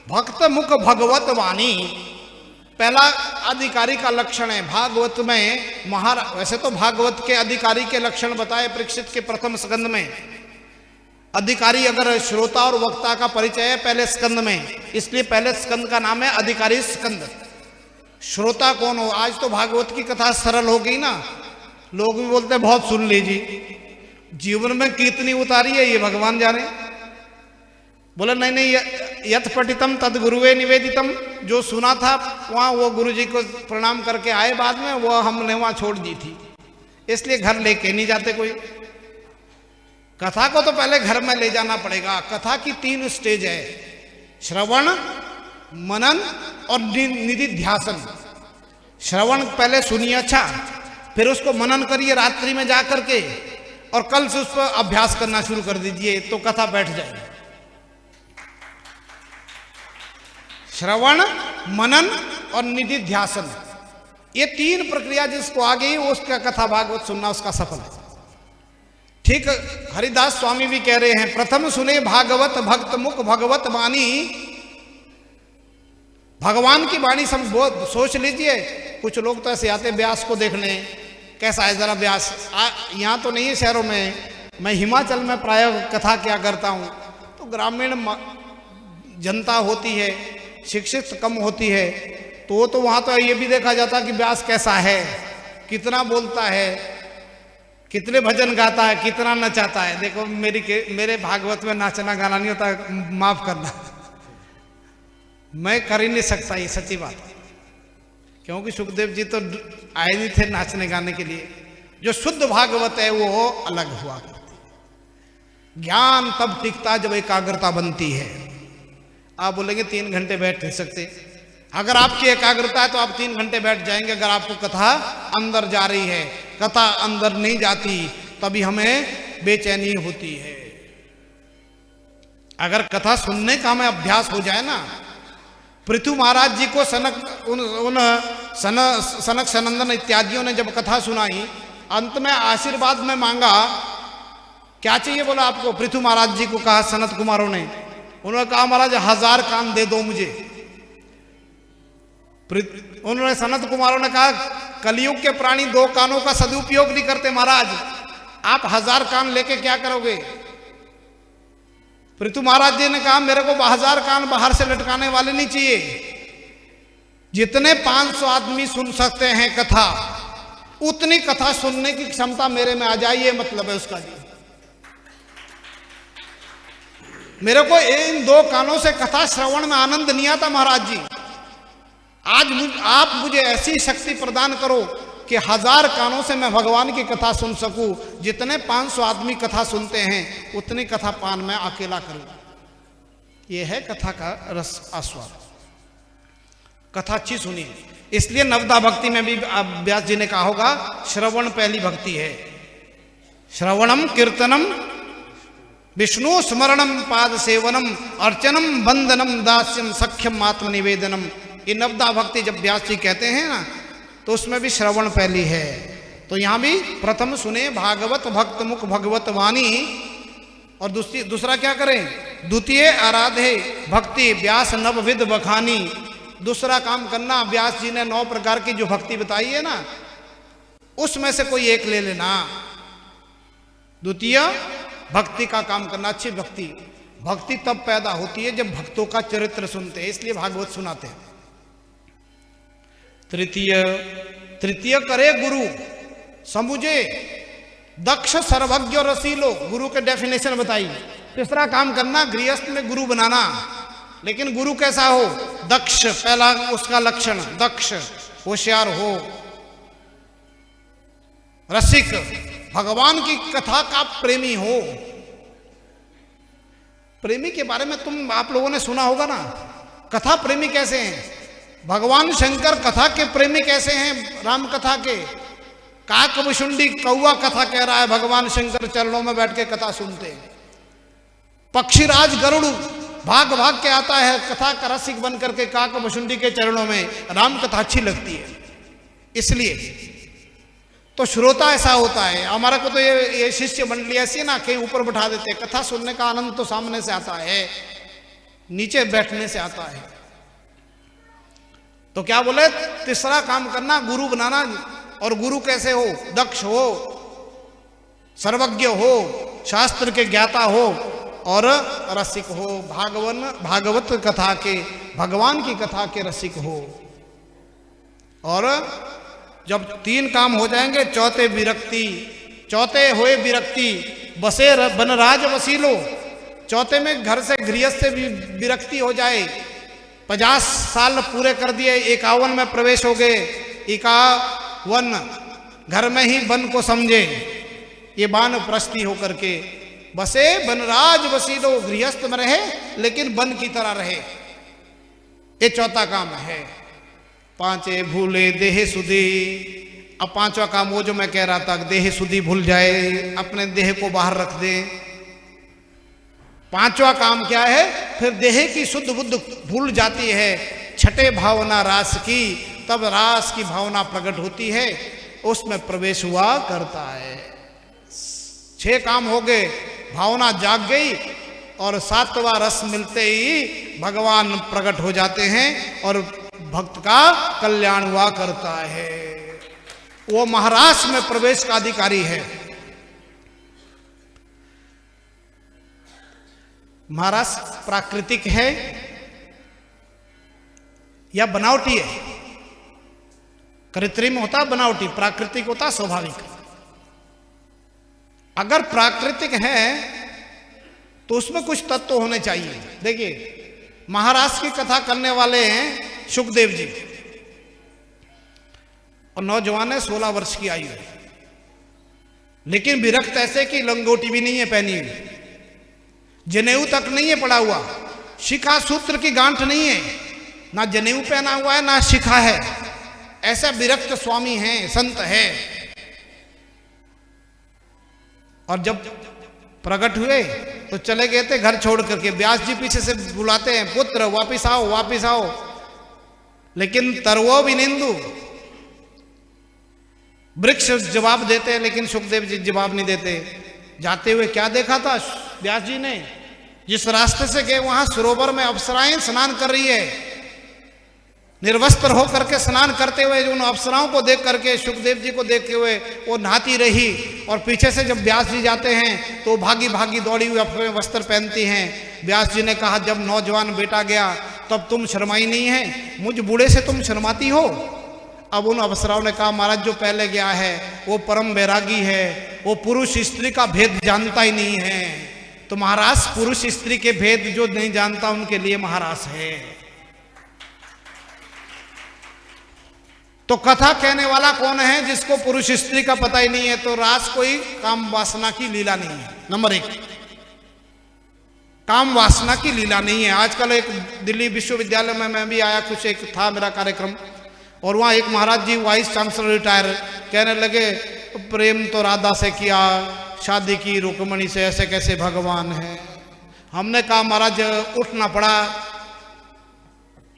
भक्त मुख भगवत वाणी पहला अधिकारी का लक्षण है। भागवत में वैसे तो भागवत के अधिकारी के लक्षण बताए परीक्षित के प्रथम स्कंद में। अधिकारी अगर श्रोता और वक्ता का परिचय है पहले स्कंद में, इसलिए पहले स्कंद का नाम है अधिकारी स्कंद। श्रोता कौन हो? आज तो भागवत की कथा सरल हो गई ना, लोग भी बोलते बहुत सुन लीजिए। जीवन में कितनी उतारी है ये भगवान जाने। बोले नहीं, यथ पठितम तद गुरुवे निवेदितम। जो सुना था वहाँ वो गुरु जी को प्रणाम करके आए, बाद में वो हमने वहाँ छोड़ दी थी, इसलिए घर लेके नहीं जाते कोई। कथा को तो पहले घर में ले जाना पड़ेगा। कथा की 3 स्टेज है, श्रवण, मनन और निधिध्यासन। श्रवण पहले सुनिए अच्छा, फिर उसको मनन करिए रात्रि में जा करके, और कल से उस पर अभ्यास करना शुरू कर दीजिए, तो कथा बैठ जाएगी। श्रवण, मनन और निधिध्यासन, ये 3 प्रक्रिया जिसको आ गई उसका कथा भागवत सुनना उसका सफल है। ठीक हरिदास स्वामी भी कह रहे हैं, प्रथम सुने भागवत भक्त मुख भगवत वाणी। भगवान की वाणी सब बहुत सोच लीजिए। कुछ लोग तो ऐसे आते व्यास को देखने, कैसा है जरा व्यास। यहाँ तो नहीं है शहरों में, मैं हिमाचल में प्राय कथा क्या करता हूँ, तो ग्रामीण जनता होती है, शिक्षित कम होती है, तो वहाँ तो ये भी देखा जाता कि व्यास कैसा है, कितना बोलता है, कितने भजन गाता है, कितना नचाता है। देखो मेरे भागवत में नाचना गाना नहीं होता, माफ करना, मैं कर ही नहीं सकता, ये सच्ची बात है। क्योंकि सुखदेव जी तो आए नहीं थे नाचने गाने के लिए। जो शुद्ध भागवत है वो अलग हुआ करती। ज्ञान तब टिकता जब एकाग्रता बनती है। आप बोलेंगे 3 घंटे बैठ नहीं सकते। अगर आपकी एकाग्रता है तो आप 3 घंटे बैठ जाएंगे। अगर आपको कथा अंदर जा रही है, कथा अंदर नहीं जाती तभी हमें बेचैनी होती है। अगर कथा सुनने का हमें अभ्यास हो जाए ना, पृथु महाराज जी को सनक सनंदन इत्यादियों ने जब कथा सुनाई, अंत में आशीर्वाद में मांगा, क्या चाहिए बोला आपको? पृथु महाराज जी को कहा सनत कुमारों ने, उन्होंने कहा महाराज 1000 कान दे दो मुझे। उन्होंने सनत कुमारों ने कहा कलयुग के प्राणी 2 कानों का सदुपयोग नहीं करते महाराज, आप 1000 कान लेके क्या करोगे? पृथु महाराज जी ने कहा मेरे को 1000 कान बाहर से लटकाने वाले नहीं चाहिए, जितने 500 आदमी सुन सकते हैं कथा, उतनी कथा सुनने की क्षमता मेरे में आ जाए, ये मतलब है उसका। जी मेरे को इन 2 कानों से कथा श्रवण में आनंद नहीं आता महाराज जी। आज आप मुझे ऐसी शक्ति प्रदान करो कि 1000 कानों से मैं भगवान की कथा सुन सकूं। जितने 500 आदमी कथा सुनते हैं उतनी कथा पान में अकेला करूं। यह है कथा का रस आस्वाद। कथा अच्छी सुनिए। इसलिए नवदा भक्ति में भी व्यास जी ने कहा होगा श्रवण पहली भक्ति है। श्रवणम कीर्तनम विष्णु स्मरणम पाद सेवनम अर्चनम वंदनम दास्यम सख्यम आत्म निवेदनम। ये नवदा भक्ति जब व्यास जी कहते हैं ना, तो उसमें भी श्रवण पहली है। तो यहाँ भी प्रथम सुने भागवत भक्त मुख भगवत वाणी, और दूसरा क्या करें? द्वितीय आराधे भक्ति व्यास नवविध बखानी। दूसरा काम करना, व्यास जी ने 9 प्रकार की जो भक्ति बताई है ना, उसमें से कोई एक ले लेना। द्वितीय, भक्ति का काम करना, अच्छी भक्ति। भक्ति तब पैदा होती है जब भक्तों का चरित्र सुनते हैं, इसलिए भागवत सुनाते हैं। तृतीय करे गुरु समझे, दक्ष सर्वज्ञ रसीलो, गुरु के डेफिनेशन बताई। तीसरा काम करना, गृहस्थ में गुरु बनाना, लेकिन गुरु कैसा हो? दक्ष, पहला उसका लक्षण दक्ष, होशियार हो, रसिक, भगवान की कथा का प्रेमी हो। प्रेमी के बारे में आप लोगों ने सुना होगा ना, कथा प्रेमी कैसे हैं? भगवान शंकर कथा के प्रेमी कैसे हैं? राम कथा के काकभुषुंडी कौवा कथा कह रहा है, भगवान शंकर चरणों में बैठ के कथा सुनते हैं। पक्षीराज गरुड़ भाग भाग के आता है कथा का रसिक बन करके काकभुषुंडी के चरणों में, राम कथा अच्छी लगती है। इसलिए तो श्रोता ऐसा होता है। हमारा को तो ये शिष्य मंडली ऐसी है ना, कहीं ऊपर बैठा देते हैं। कथा सुनने का आनंद तो सामने से आता है, नीचे बैठने से आता है। तो क्या बोले? तीसरा काम करना, गुरु बनाना। और गुरु कैसे हो? दक्ष हो, सर्वज्ञ हो, शास्त्र के ज्ञाता हो और रसिक हो, भागवत कथा के, भगवान की कथा के रसिक हो। और जब 3 काम हो जाएंगे, चौथे होए विरक्ति, बसे बनराज वसीलो। चौथे में घर से गृहस्थ से भी विरक्ति हो जाए। 50 साल पूरे कर दिए, 51 में प्रवेश हो गए, 51 घर में ही वन को समझे, ये वानप्रस्थी होकर के बसे बनराज वसीलो, गृहस्थ में रहे लेकिन वन की तरह रहे। ये चौथा काम है। 5 भूले देह सुधी। अब 5वां काम वो जो मैं कह रहा था, देह सुधी भूल जाए, अपने देह को बाहर रख दे। 5वां काम क्या है? फिर देह की शुद्ध बुद्ध भूल जाती है, छठे भावना रास की, तब रास की भावना प्रकट होती है, उसमें प्रवेश हुआ करता है। 6 काम हो गए, भावना जाग गई और 7वां रस मिलते ही भगवान प्रकट हो जाते हैं और भक्त का कल्याण हुआ करता है। वो महारास में प्रवेश का अधिकारी है। महारास प्राकृतिक है या बनावटी है? कृत्रिम होता बनावटी, प्राकृतिक होता स्वाभाविक। अगर प्राकृतिक है तो उसमें कुछ तत्व होने चाहिए। देखिए, महाराज की कथा करने वाले हैं सुखदेव जी, और नौजवान है, 16 वर्ष की आयु है, लेकिन विरक्त ऐसे कि लंगोटी भी नहीं है पहनी हुई, जनेऊ तक नहीं है पड़ा हुआ, शिखा सूत्र की गांठ नहीं है, ना जनेऊ पहना हुआ है ना शिखा है। ऐसा विरक्त स्वामी है, संत है। और जब प्रकट हुए तो चले गए थे घर छोड़ करके। व्यास जी पीछे से बुलाते हैं, पुत्र वापिस आओ वापिस आओ, लेकिन तरवो भी निंदु, वृक्ष जवाब देते हैं लेकिन सुखदेव जी जवाब नहीं देते। जाते हुए क्या देखा था व्यास जी ने? जिस रास्ते से गए वहां सरोवर में अप्सराएं स्नान कर रही है, निर्वस्त्र होकर के स्नान करते हुए उन अप्सराओं को देख करके, सुखदेव जी को देखते हुए वो नहाती रही। और पीछे से जब व्यास जी जाते हैं तो भागी भागी दौड़ी हुई अपने वस्त्र पहनती हैं। व्यास जी ने कहा, जब नौजवान बेटा गया तब तुम शर्माई नहीं है, मुझ बूढ़े से तुम शर्माती हो। अब उन अप्सराओं ने कहा, महाराज जो पहले गया है वो परम वैरागी है, वो पुरुष स्त्री का भेद जानता ही नहीं है। तो महाराज पुरुष स्त्री के भेद जो नहीं जानता उनके लिए महाराज है। तो कथा कहने वाला कौन है? जिसको पुरुष स्त्री का पता ही नहीं है। तो रास कोई काम वासना की लीला नहीं है। नंबर 1, काम वासना की लीला नहीं है। आजकल एक दिल्ली विश्वविद्यालय में मैं भी आया, कुछ एक था मेरा कार्यक्रम, और वहाँ एक महाराज जी वाइस चांसलर रिटायर कहने लगे, प्रेम तो राधा से किया, शादी की रुक्मणी से, ऐसे कैसे भगवान है। हमने कहा महाराज उठना पड़ा,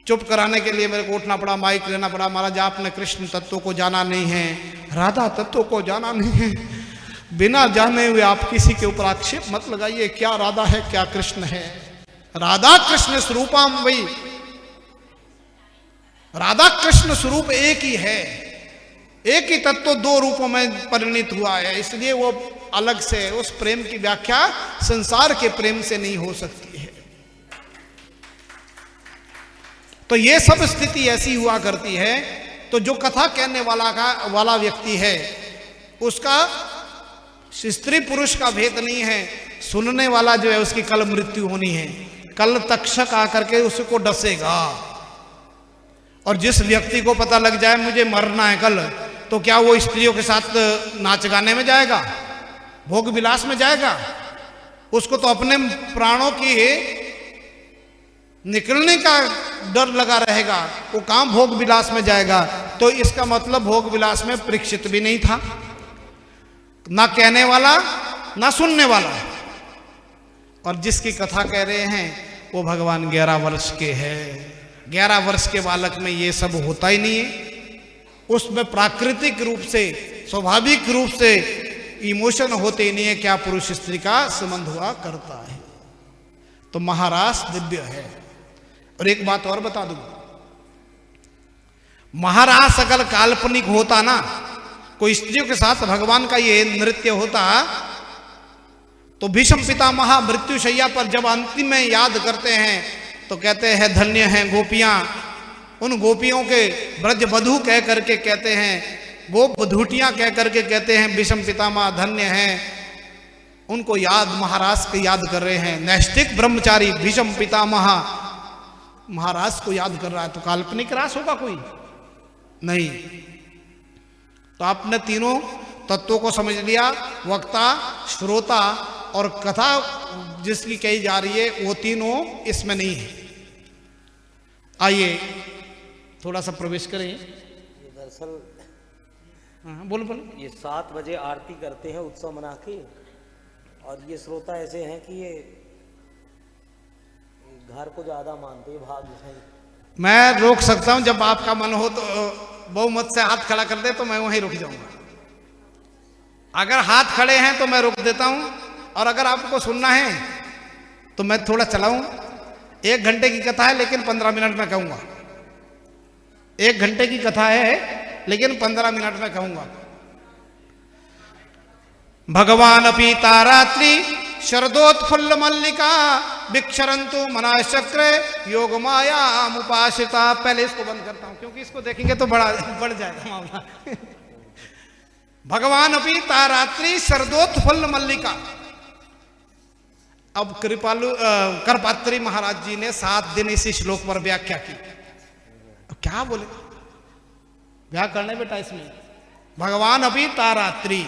चुप कराने के लिए मेरे को उठना पड़ा, माइक लेना पड़ा। महाराज आपने कृष्ण तत्व को जाना नहीं है, राधा तत्व को जाना नहीं है, बिना जाने हुए आप किसी के ऊपर आक्षेप मत लगाइए। क्या राधा है क्या कृष्ण है, राधा कृष्ण स्वरूपाम वही। राधा कृष्ण स्वरूप एक ही है, एक ही तत्व दो रूपों में परिणित हुआ है, इसलिए वो अलग से उस प्रेम की व्याख्या संसार के प्रेम से नहीं हो सकती है। तो ये सब स्थिति ऐसी हुआ करती है। तो जो कथा कहने वाला व्यक्ति है उसका स्त्री पुरुष का भेद नहीं है, सुनने वाला जो है उसकी कल मृत्यु होनी है, कल तक्षक आकर के उसको डसेगा। और जिस व्यक्ति को पता लग जाए मुझे मरना है कल, तो क्या वो स्त्रियों के साथ नाच गाने में जाएगा, भोग विलास में जाएगा? उसको तो अपने प्राणों की निकलने का डर लगा रहेगा, वो कहां भोग विलास में जाएगा। तो इसका मतलब भोग विलास में परीक्षित भी नहीं था, ना कहने वाला ना सुनने वाला। और जिसकी कथा कह रहे हैं वो भगवान 11 वर्ष के हैं। 11 वर्ष के बालक में ये सब होता ही नहीं है, उसमें प्राकृतिक रूप से स्वाभाविक रूप से इमोशन होते ही नहीं है, क्या पुरुष स्त्री का संबंध हुआ करता है। तो महारास दिव्य है। और एक बात और बता दूं, महारास अगर काल्पनिक होता ना, कोई स्त्रियों के साथ भगवान का ये नृत्य होता, तो भीष्म पितामह मृत्युशैया पर जब अंतिम में याद करते हैं तो कहते हैं धन्य हैं गोपियां। उन गोपियों के ब्रज बधू कह करके कहते हैं, गोप बधूटियां कह करके कहते हैं भीष्म पितामह धन्य हैं। उनको याद, महाराज को याद कर रहे हैं। नैष्ठिक ब्रह्मचारी भीष्म पितामह महाराज को याद कर रहा है, तो काल्पनिक रास होगा कोई नहीं। तो आपने तीनों तत्वों को समझ लिया, वक्ता, श्रोता और कथा जिसकी कही जा रही है, वो तीनों इसमें नहीं है। आइए थोड़ा सा प्रवेश करें। ये दरअसल बोलो बोलो। ये 7 बजे आरती करते हैं उत्सव मना के, और ये श्रोता ऐसे हैं कि ये घर को ज्यादा मानते हैं, भाग है। मैं रोक सकता हूं, जब आपका मन हो तो बहुमत से हाथ खड़ा कर दे तो मैं वहीं रुक जाऊंगा। अगर हाथ खड़े हैं तो मैं रोक देता हूं, और अगर आपको सुनना है तो मैं थोड़ा चलाऊं। 1 घंटे की कथा है लेकिन 15 मिनट में कहूंगा। 1 घंटे की कथा है लेकिन 15 मिनट में कहूंगा। भगवान अपि तारात्रि शरदोत्फुल्ल मल्लिका विक्षरंतु मनाश्चक्रे योग माया मुपाश्रिता। पहले इसको बंद करता हूं क्योंकि इसको देखेंगे तो बढ़ जाएगा मामला। भगवान अपि तारात्रि शरदोत्फुल्ल मल्लिका। अब कृपालु करपात्री महाराज जी ने 7 दिन इसी श्लोक पर व्याख्या की। क्या बोले व्याकरण बेटा इसमें? भगवान अपि तारात्रि,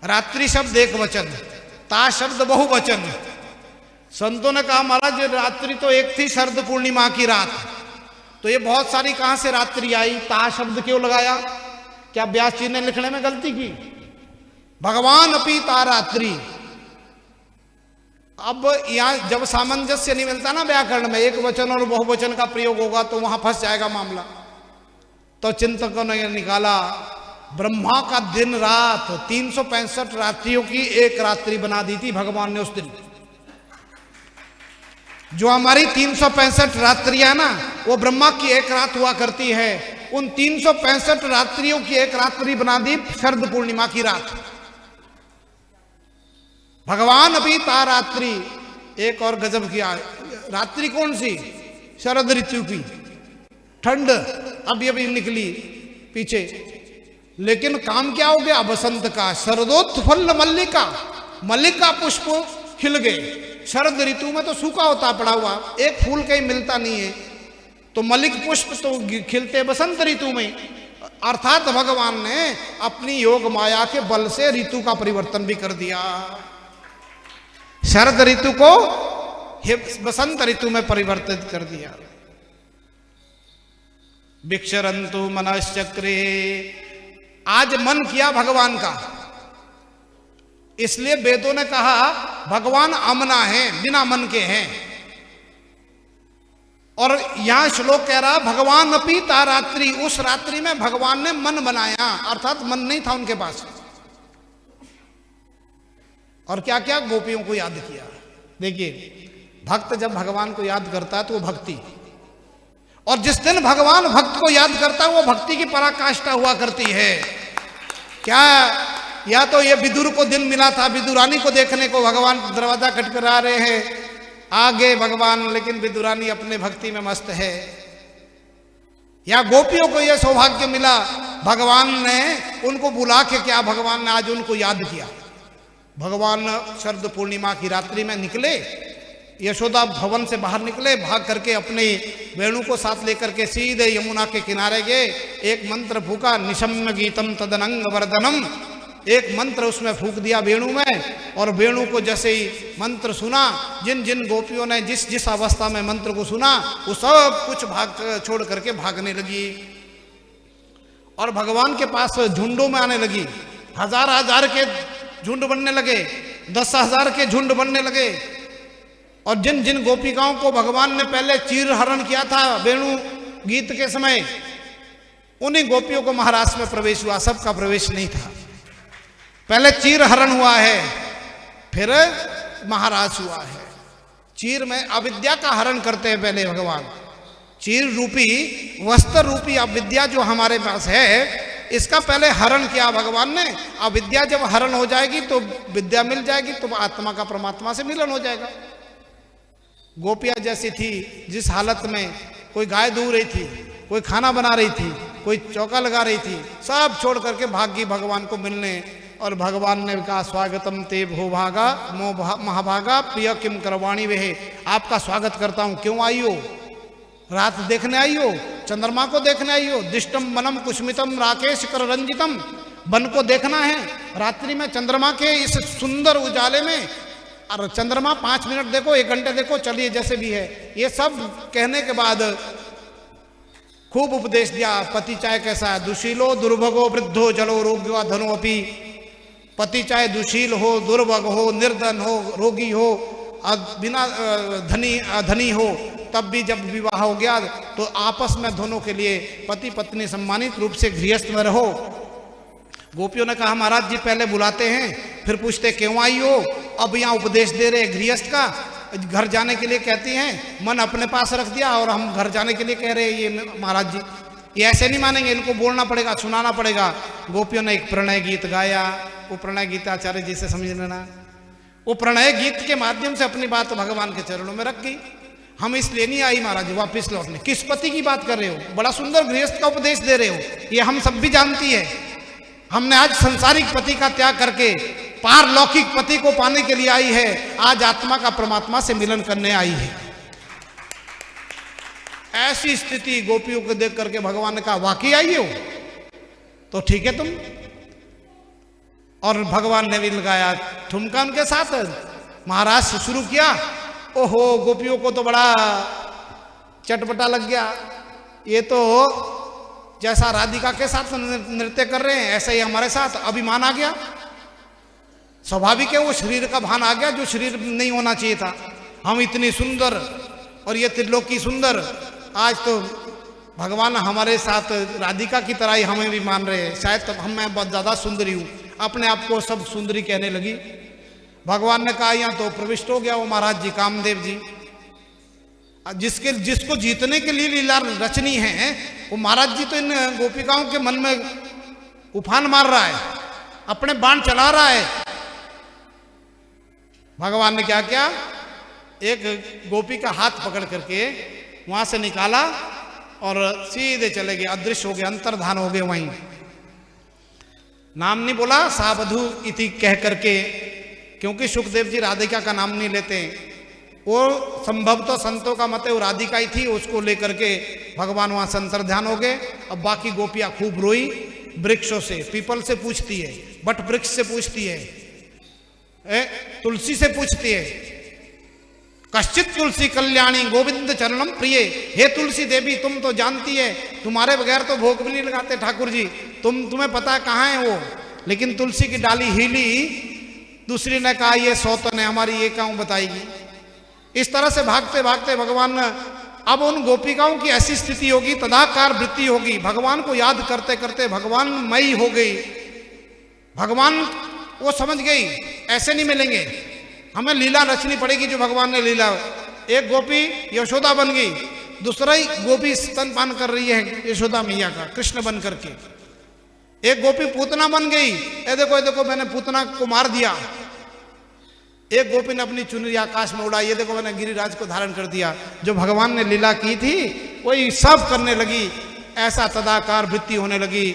रात्रि शब्द एक वचन, ता शब्द बहुवचन। संतों ने कहा महाराज रात्रि तो एक थी, शरद पूर्णिमा की रात, तो ये बहुत सारी कहां से रात्रि आई, ता शब्द क्यों लगाया? क्या व्यास जी ने लिखने में गलती की? भगवान अपि तारात्रि। अब यहां जब सामंजस्य नहीं मिलता ना व्याकरण में, एक वचन और बहुवचन का प्रयोग होगा तो वहां फंस जाएगा मामला। तो चिंतकों ने निकाला ब्रह्मा का दिन रात 365 रात्रियों की एक रात्रि बना दी थी भगवान ने उस दिन। जो हमारी 365 रात्रियां ना, वो ब्रह्मा की एक रात हुआ करती है। उन 365 रात्रियों की एक रात्रि बना दी शरद पूर्णिमा की रात। भगवान अभी तारात्रि। एक और गजब किया, रात्रि कौन सी? शरद ऋतु की, ठंड अभी अभी निकली पीछे, लेकिन काम क्या हो गया? बसंत का। शरदोत्फुल्ल मल्लिका, मल्लिका पुष्प खिल गए। शरद ऋतु में तो सूखा होता पड़ा हुआ, एक फूल कहीं मिलता नहीं है, तो मल्लिक पुष्प तो खिलते बसंत ऋतु में। अर्थात भगवान ने अपनी योग माया के बल से ऋतु का परिवर्तन भी कर दिया। शरद ऋतु को बसंत ऋतु में परिवर्तित कर दिया। विक्षरंतु मनश्चक्रे। आज मन किया भगवान का, इसलिए वेदों ने कहा भगवान अमना है, बिना मन के हैं। और यहां श्लोक कह रहा भगवान अपि तारात्रि। उस रात्रि में भगवान ने मन बनाया, अर्थात मन नहीं था उनके पास। और क्या क्या? गोपियों को याद किया। देखिए भक्त जब भगवान को याद करता है तो वो भक्ति, और जिस दिन भगवान भक्त को याद करता है वो भक्ति की पराकाष्ठा हुआ करती है। क्या या तो ये विदुर को दिन मिला था, विदुरानी को देखने को भगवान दरवाजा खटखटा रहे हैं, आगे भगवान, लेकिन विदुरानी अपने भक्ति में मस्त है। या गोपियों को यह सौभाग्य मिला, भगवान ने उनको बुला के, क्या भगवान ने आज उनको याद किया। भगवान शरद पूर्णिमा की रात्रि में निकले, यशोदा भवन से बाहर निकले, भाग करके अपने वेणु को साथ लेकर के सीधे यमुना के किनारे गए। एक मंत्र फूका, निशम्य गीतम तदनंग वर्धनम, एक मंत्र उसमें फूक दिया वेणु में, और वेणु को जैसे ही मंत्र सुना, जिन जिन गोपियों ने जिस जिस अवस्था में मंत्र को सुना वो सब कुछ भाग छोड़ करके भागने लगी और भगवान के पास झुंडों में आने लगी। हजार हजार के झुंड बनने लगे, 10,000 के झुंड बनने लगे। और जिन जिन गोपिकाओं को भगवान ने पहले चीर हरण किया था वेणु गीत के समय, उन्हीं गोपियों को महाराज में प्रवेश हुआ, सबका प्रवेश नहीं था। पहले चीर हरण हुआ है, फिर महाराज हुआ है। चीर में अविद्या का हरण करते हैं पहले भगवान। चीर रूपी, वस्त्र रूपी अविद्या जो हमारे पास है, इसका पहले हरण किया भगवान ने। अविद्या जब हरण हो जाएगी तो विद्या मिल जाएगी, तो आत्मा का परमात्मा से मिलन हो जाएगा। गोपियां जैसी थी, जिस हालत में कोई गाय दूह रही थी, कोई खाना बना रही थी, कोई चौका लगा रही थी, सब छोड़ करके भागी भगवान को मिलने। और भगवान ने कहा, स्वागतम ते भूभागा मो महाभागा प्रिय किम करवाणी वे, आपका स्वागत करता हूं। क्यों आई हो? रात देखने आई हो, चंद्रमा को देखने आई हो? दिष्टम वनम कुष्मितम राकेश कर रंजितम, वन को देखना है रात्रि में, चंद्रमा के इस सुंदर उजाले में। और चंद्रमा 5 मिनट देखो, 1 घंटे देखो, चलिए जैसे भी है। ये सब कहने के बाद खूब उपदेश दिया। पति चाहे कैसा है, दुशीलो दुर्भगो वृद्धो जलो रोग्यो धनो अपी। पति चाहे दुशील हो, दुर्भग हो, निर्धन हो, रोगी हो, बिना धनी हो, तब भी जब विवाह हो गया तो आपस में दोनों के लिए पति पत्नी सम्मानित रूप से गृहस्थ में रहो। गोपियों ने कहा, महाराज जी पहले बुलाते हैं, फिर पूछते क्यों आई हो। अब यहाँ उपदेश दे रहे गृहस्थ का, घर जाने के लिए कहती हैं, मन अपने पास रख दिया और हम घर जाने के लिए कह रहे हैं। ये महाराज जी ये ऐसे नहीं मानेंगे, इनको बोलना पड़ेगा, सुनाना पड़ेगा। गोपियों ने एक प्रणय गीत गाया। वो प्रणय गीत आचार्य जी से समझ लेना। वो प्रणय गीत के माध्यम से अपनी बात भगवान के चरणों में रख गई। हम इसलिए नहीं आई महाराज जी वापिस लौटने। किस पति की बात कर रहे हो? बड़ा सुंदर गृहस्थ का उपदेश दे रहे हो, ये हम सब भी जानती है। हमने आज संसारिक पति का त्याग करके पारलौकिक पति को पाने के लिए आई है। आज आत्मा का परमात्मा से मिलन करने आई है। ऐसी स्थिति गोपियों को देख करके भगवान ने कहा, वाकई आई हो तो ठीक है तुम। और भगवान ने भी लगाया ठुमका उनके साथ, महाराज से शुरू किया। ओहो, गोपियों को तो बड़ा चटपटा लग गया। ये तो जैसा राधिका के साथ नृत्य कर रहे हैं, ऐसा ही हमारे साथ अभिमान आ गया। स्वाभाविक है, वो शरीर का भान आ गया जो शरीर नहीं होना चाहिए था। हम इतनी सुंदर और ये त्रिलोकी सुंदर, आज तो भगवान हमारे साथ राधिका की तरह ही हमें भी मान रहे हैं। शायद तब मैं बहुत ज़्यादा सुंदरी हूँ, अपने आप को सब सुंदरी कहने लगी। भगवान ने कहा, यहाँ तो प्रविष्ट हो गया वो महाराज जी, कामदेव जी, जिसको जीतने के लिए लीला रचनी है। वो महाराज जी तो इन गोपिकाओं के मन में उफान मार रहा है, अपने बाण चला रहा है। भगवान ने क्या किया, एक गोपी का हाथ पकड़ करके वहां से निकाला और सीधे चले गए, अदृश्य हो गए, अंतर्धान हो गए वहीं। नाम नहीं बोला सावधु इति कह करके, क्योंकि सुखदेव जी राधिका का नाम नहीं लेते। वो संभव तो संतों का मत है वो राधिका ही थी, उसको लेकर के भगवान वहां से अंतर्ध्यान हो गए। अब बाकी गोपियां खूब रोई, वृक्षों से, पीपल से पूछती है, बट वृक्ष से पूछती है, तुलसी से पूछती है। कश्चित तुलसी कल्याणी गोविंद चरणम प्रिय। हे तुलसी देवी, तुम तो जानती है, तुम्हारे बगैर तो भोग भी नहीं लगाते ठाकुर जी, तुम्हें पता है कहाँ है वो। लेकिन तुलसी की डाली हिली, दूसरी ने कहा ये सौतन है हमारी, ये कहूँ बताएगी। इस तरह से भागते भागते भगवान, अब उन गोपिकाओं की ऐसी स्थिति होगी, तदाकार वृत्ति होगी, भगवान को याद करते करते भगवान मई हो गई। भगवान वो समझ गई ऐसे नहीं मिलेंगे, हमें लीला रचनी पड़ेगी जो भगवान ने लीला। एक गोपी यशोदा बन गई, दूसरा ही गोपी स्तनपान कर रही है यशोदा मैया का, कृष्ण बन करके। एक गोपी पूतना बन गई, ये देखो मैंने पूतना को मार दिया। एक गोपी ने अपनी चुनरी आकाश में उड़ाई, ये देखो मैंने गिरिराज को धारण कर दिया। जो भगवान ने लीला की थी वही सब करने लगी, ऐसा तदाकार वृत्ति होने लगी।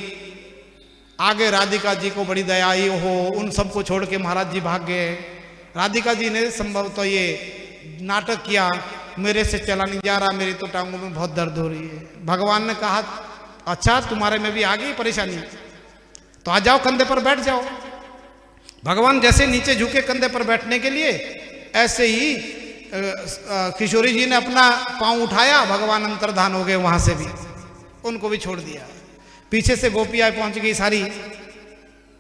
आगे राधिका जी को बड़ी दया आई, हो उन सबको छोड़ के महाराज जी भाग गए। राधिका जी ने संभवतः ये नाटक किया, मेरे से चला नहीं जा रहा, मेरी तो टांगों में बहुत दर्द हो रही है। भगवान ने कहा अच्छा तुम्हारे में भी आ गई परेशानी, तो आ जाओ कंधे पर बैठ जाओ। भगवान जैसे नीचे झुके कंधे पर बैठने के लिए, ऐसे ही किशोरी जी ने अपना पांव उठाया, भगवान अंतर्धान हो गए वहां से भी, उनको भी छोड़ दिया। पीछे से गोपियाँ पहुंच गई सारी,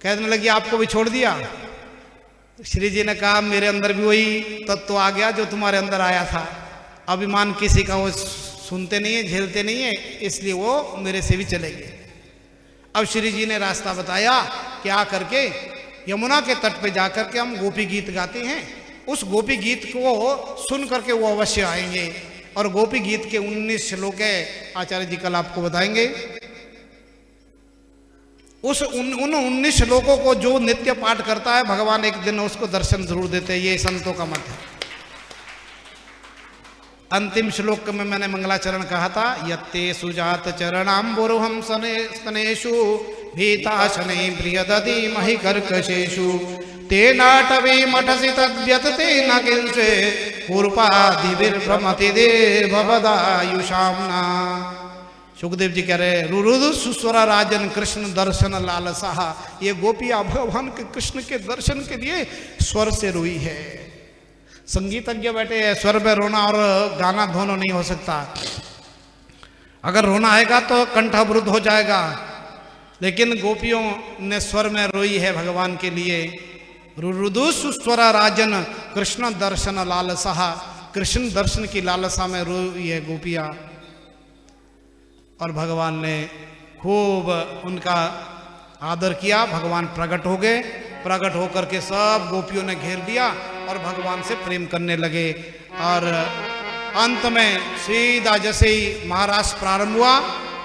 कहने लगी आपको भी छोड़ दिया। श्री जी ने कहा मेरे अंदर भी वही तत्व आ गया जो तुम्हारे अंदर आया था। अभिमान किसी का वो सुनते नहीं है, झेलते नहीं है, इसलिए वो मेरे से भी चले गए। अब श्री जी ने रास्ता बताया कि आ करके यमुना के तट पे जाकर के हम गोपी गीत गाते हैं, उस गोपी गीत को सुन करके वो अवश्य आएंगे। और गोपी गीत के 19 श्लोक है, आचार्य जी कल आपको बताएंगे। उन 19 श्लोकों को जो नित्य पाठ करता है भगवान एक दिन उसको दर्शन जरूर देते हैं, ये संतों का मत है। अंतिम श्लोक में मैंने मंगलाचरण कहा था, यत्ते सुजात चरणाम्बुरुहं स्तनेषु भीताशने प्रियदधि महि कर्कशेषु तेनाटवे मठसि तद्व्यतते न किंचे पूर्वादिभिर्भ्रमति देववदायुषाम्ना। सुखदेव जी कह रहे रुरुदु सुस्वरा राजन कृष्ण दर्शन लालसा, ये गोपियां भगवान के कृष्ण के दर्शन के लिए स्वर से रोई है। संगीतज्ञ बैठे हैं, स्वर में रोना और गाना दोनों नहीं हो सकता। अगर रोना आएगा तो कंठ अवरुद्ध हो जाएगा, लेकिन गोपियों ने स्वर में रोई है भगवान के लिए। रुरुदु सुस्वरा राजन कृष्ण दर्शन लालसा, कृष्ण दर्शन की लालसा में रोई है गोपियां। और भगवान ने खूब उनका आदर किया। भगवान प्रकट हो गए, प्रकट होकर के सब गोपियों ने घेर लिया और भगवान से प्रेम करने लगे। और अंत में सीधा जैसे ही महारास प्रारंभ हुआ,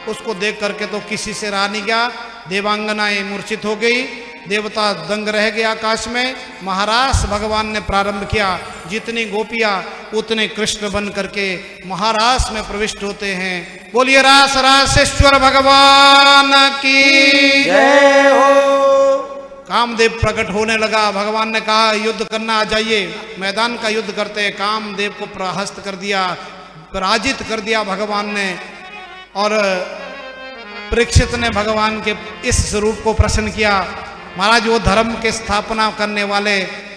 उसको देख करके तो किसी से रहा नहीं गया। देवांगनाएं मूर्छित हो गई, देवता दंग रह गए आकाश में। महारास भगवान ने प्रारंभ किया, जितनी गोपियां उतने कृष्ण बन करके महारास में प्रविष्ट होते हैं। बोलिए रास रासेश्वर भगवान की जय हो। कामदेव प्रकट होने लगा। भगवान ने कहा युद्ध करना, आ जाइए, मैदान का युद्ध करते हैं। कामदेव को पराहस्त कर दिया, पराजित कर दिया भगवान ने। और परीक्षित ने भगवान के इस स्वरूप को प्रसन्न किया। महाराज वो धर्म के स्थापना करने वाले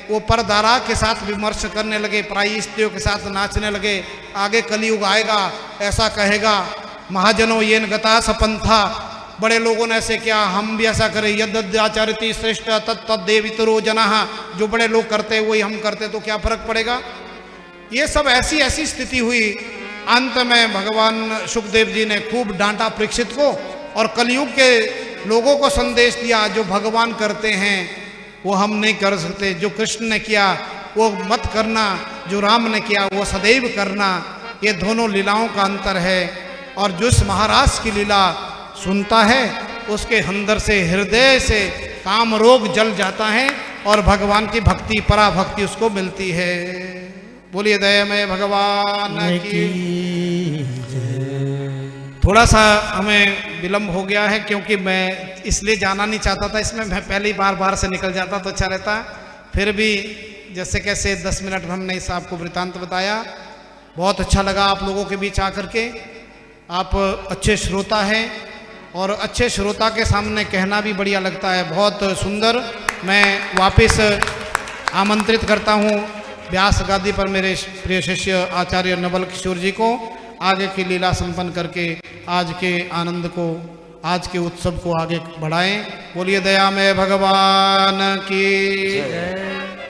वो परदारा के साथ विमर्श करने लगे, पराई स्त्रियों के साथ नाचने लगे। आगे कलयुग आएगा, ऐसा कहेगा महाजनों येन गता सपंथा, बड़े लोगों ने ऐसे किया, हम भी ऐसा करें। यद्याचरति श्रेष्ठ तत्तदेवितरो जनः, जो बड़े लोग करते वही हम करते तो क्या फर्क पड़ेगा। ये सब ऐसी स्थिति हुई। अंत में भगवान सुखदेव जी ने खूब डांटा परीक्षित को और कलयुग के लोगों को संदेश दिया, जो भगवान करते हैं वो हम नहीं कर सकते, जो कृष्ण ने किया वो मत करना, जो राम ने किया वो सदैव करना। ये दोनों लीलाओं का अंतर है। और जिस महाराज की लीला सुनता है उसके अंदर से, हृदय से काम रोग जल जाता है और भगवान की भक्ति, पराभक्ति उसको मिलती है। बोलिए दयामय भगवान की। थोड़ा सा हमें विलंब हो गया है क्योंकि मैं इसलिए जाना नहीं चाहता था, इसमें मैं पहले ही बार से निकल जाता तो अच्छा रहता। फिर भी जैसे कैसे 10 मिनट में हमने इस आपको वृतांत बताया। बहुत अच्छा लगा आप लोगों के बीच आकर के। आप अच्छे श्रोता हैं और अच्छे श्रोता के सामने कहना भी बढ़िया लगता है, बहुत सुंदर। मैं वापस आमंत्रित करता हूँ व्यास गादी पर मेरे प्रिय शिष्य आचार्य नवल किशोर जी को, आगे की लीला संपन्न करके आज के आनंद को, आज के उत्सव को आगे बढ़ाएं। बोलिए दयामय भगवान की।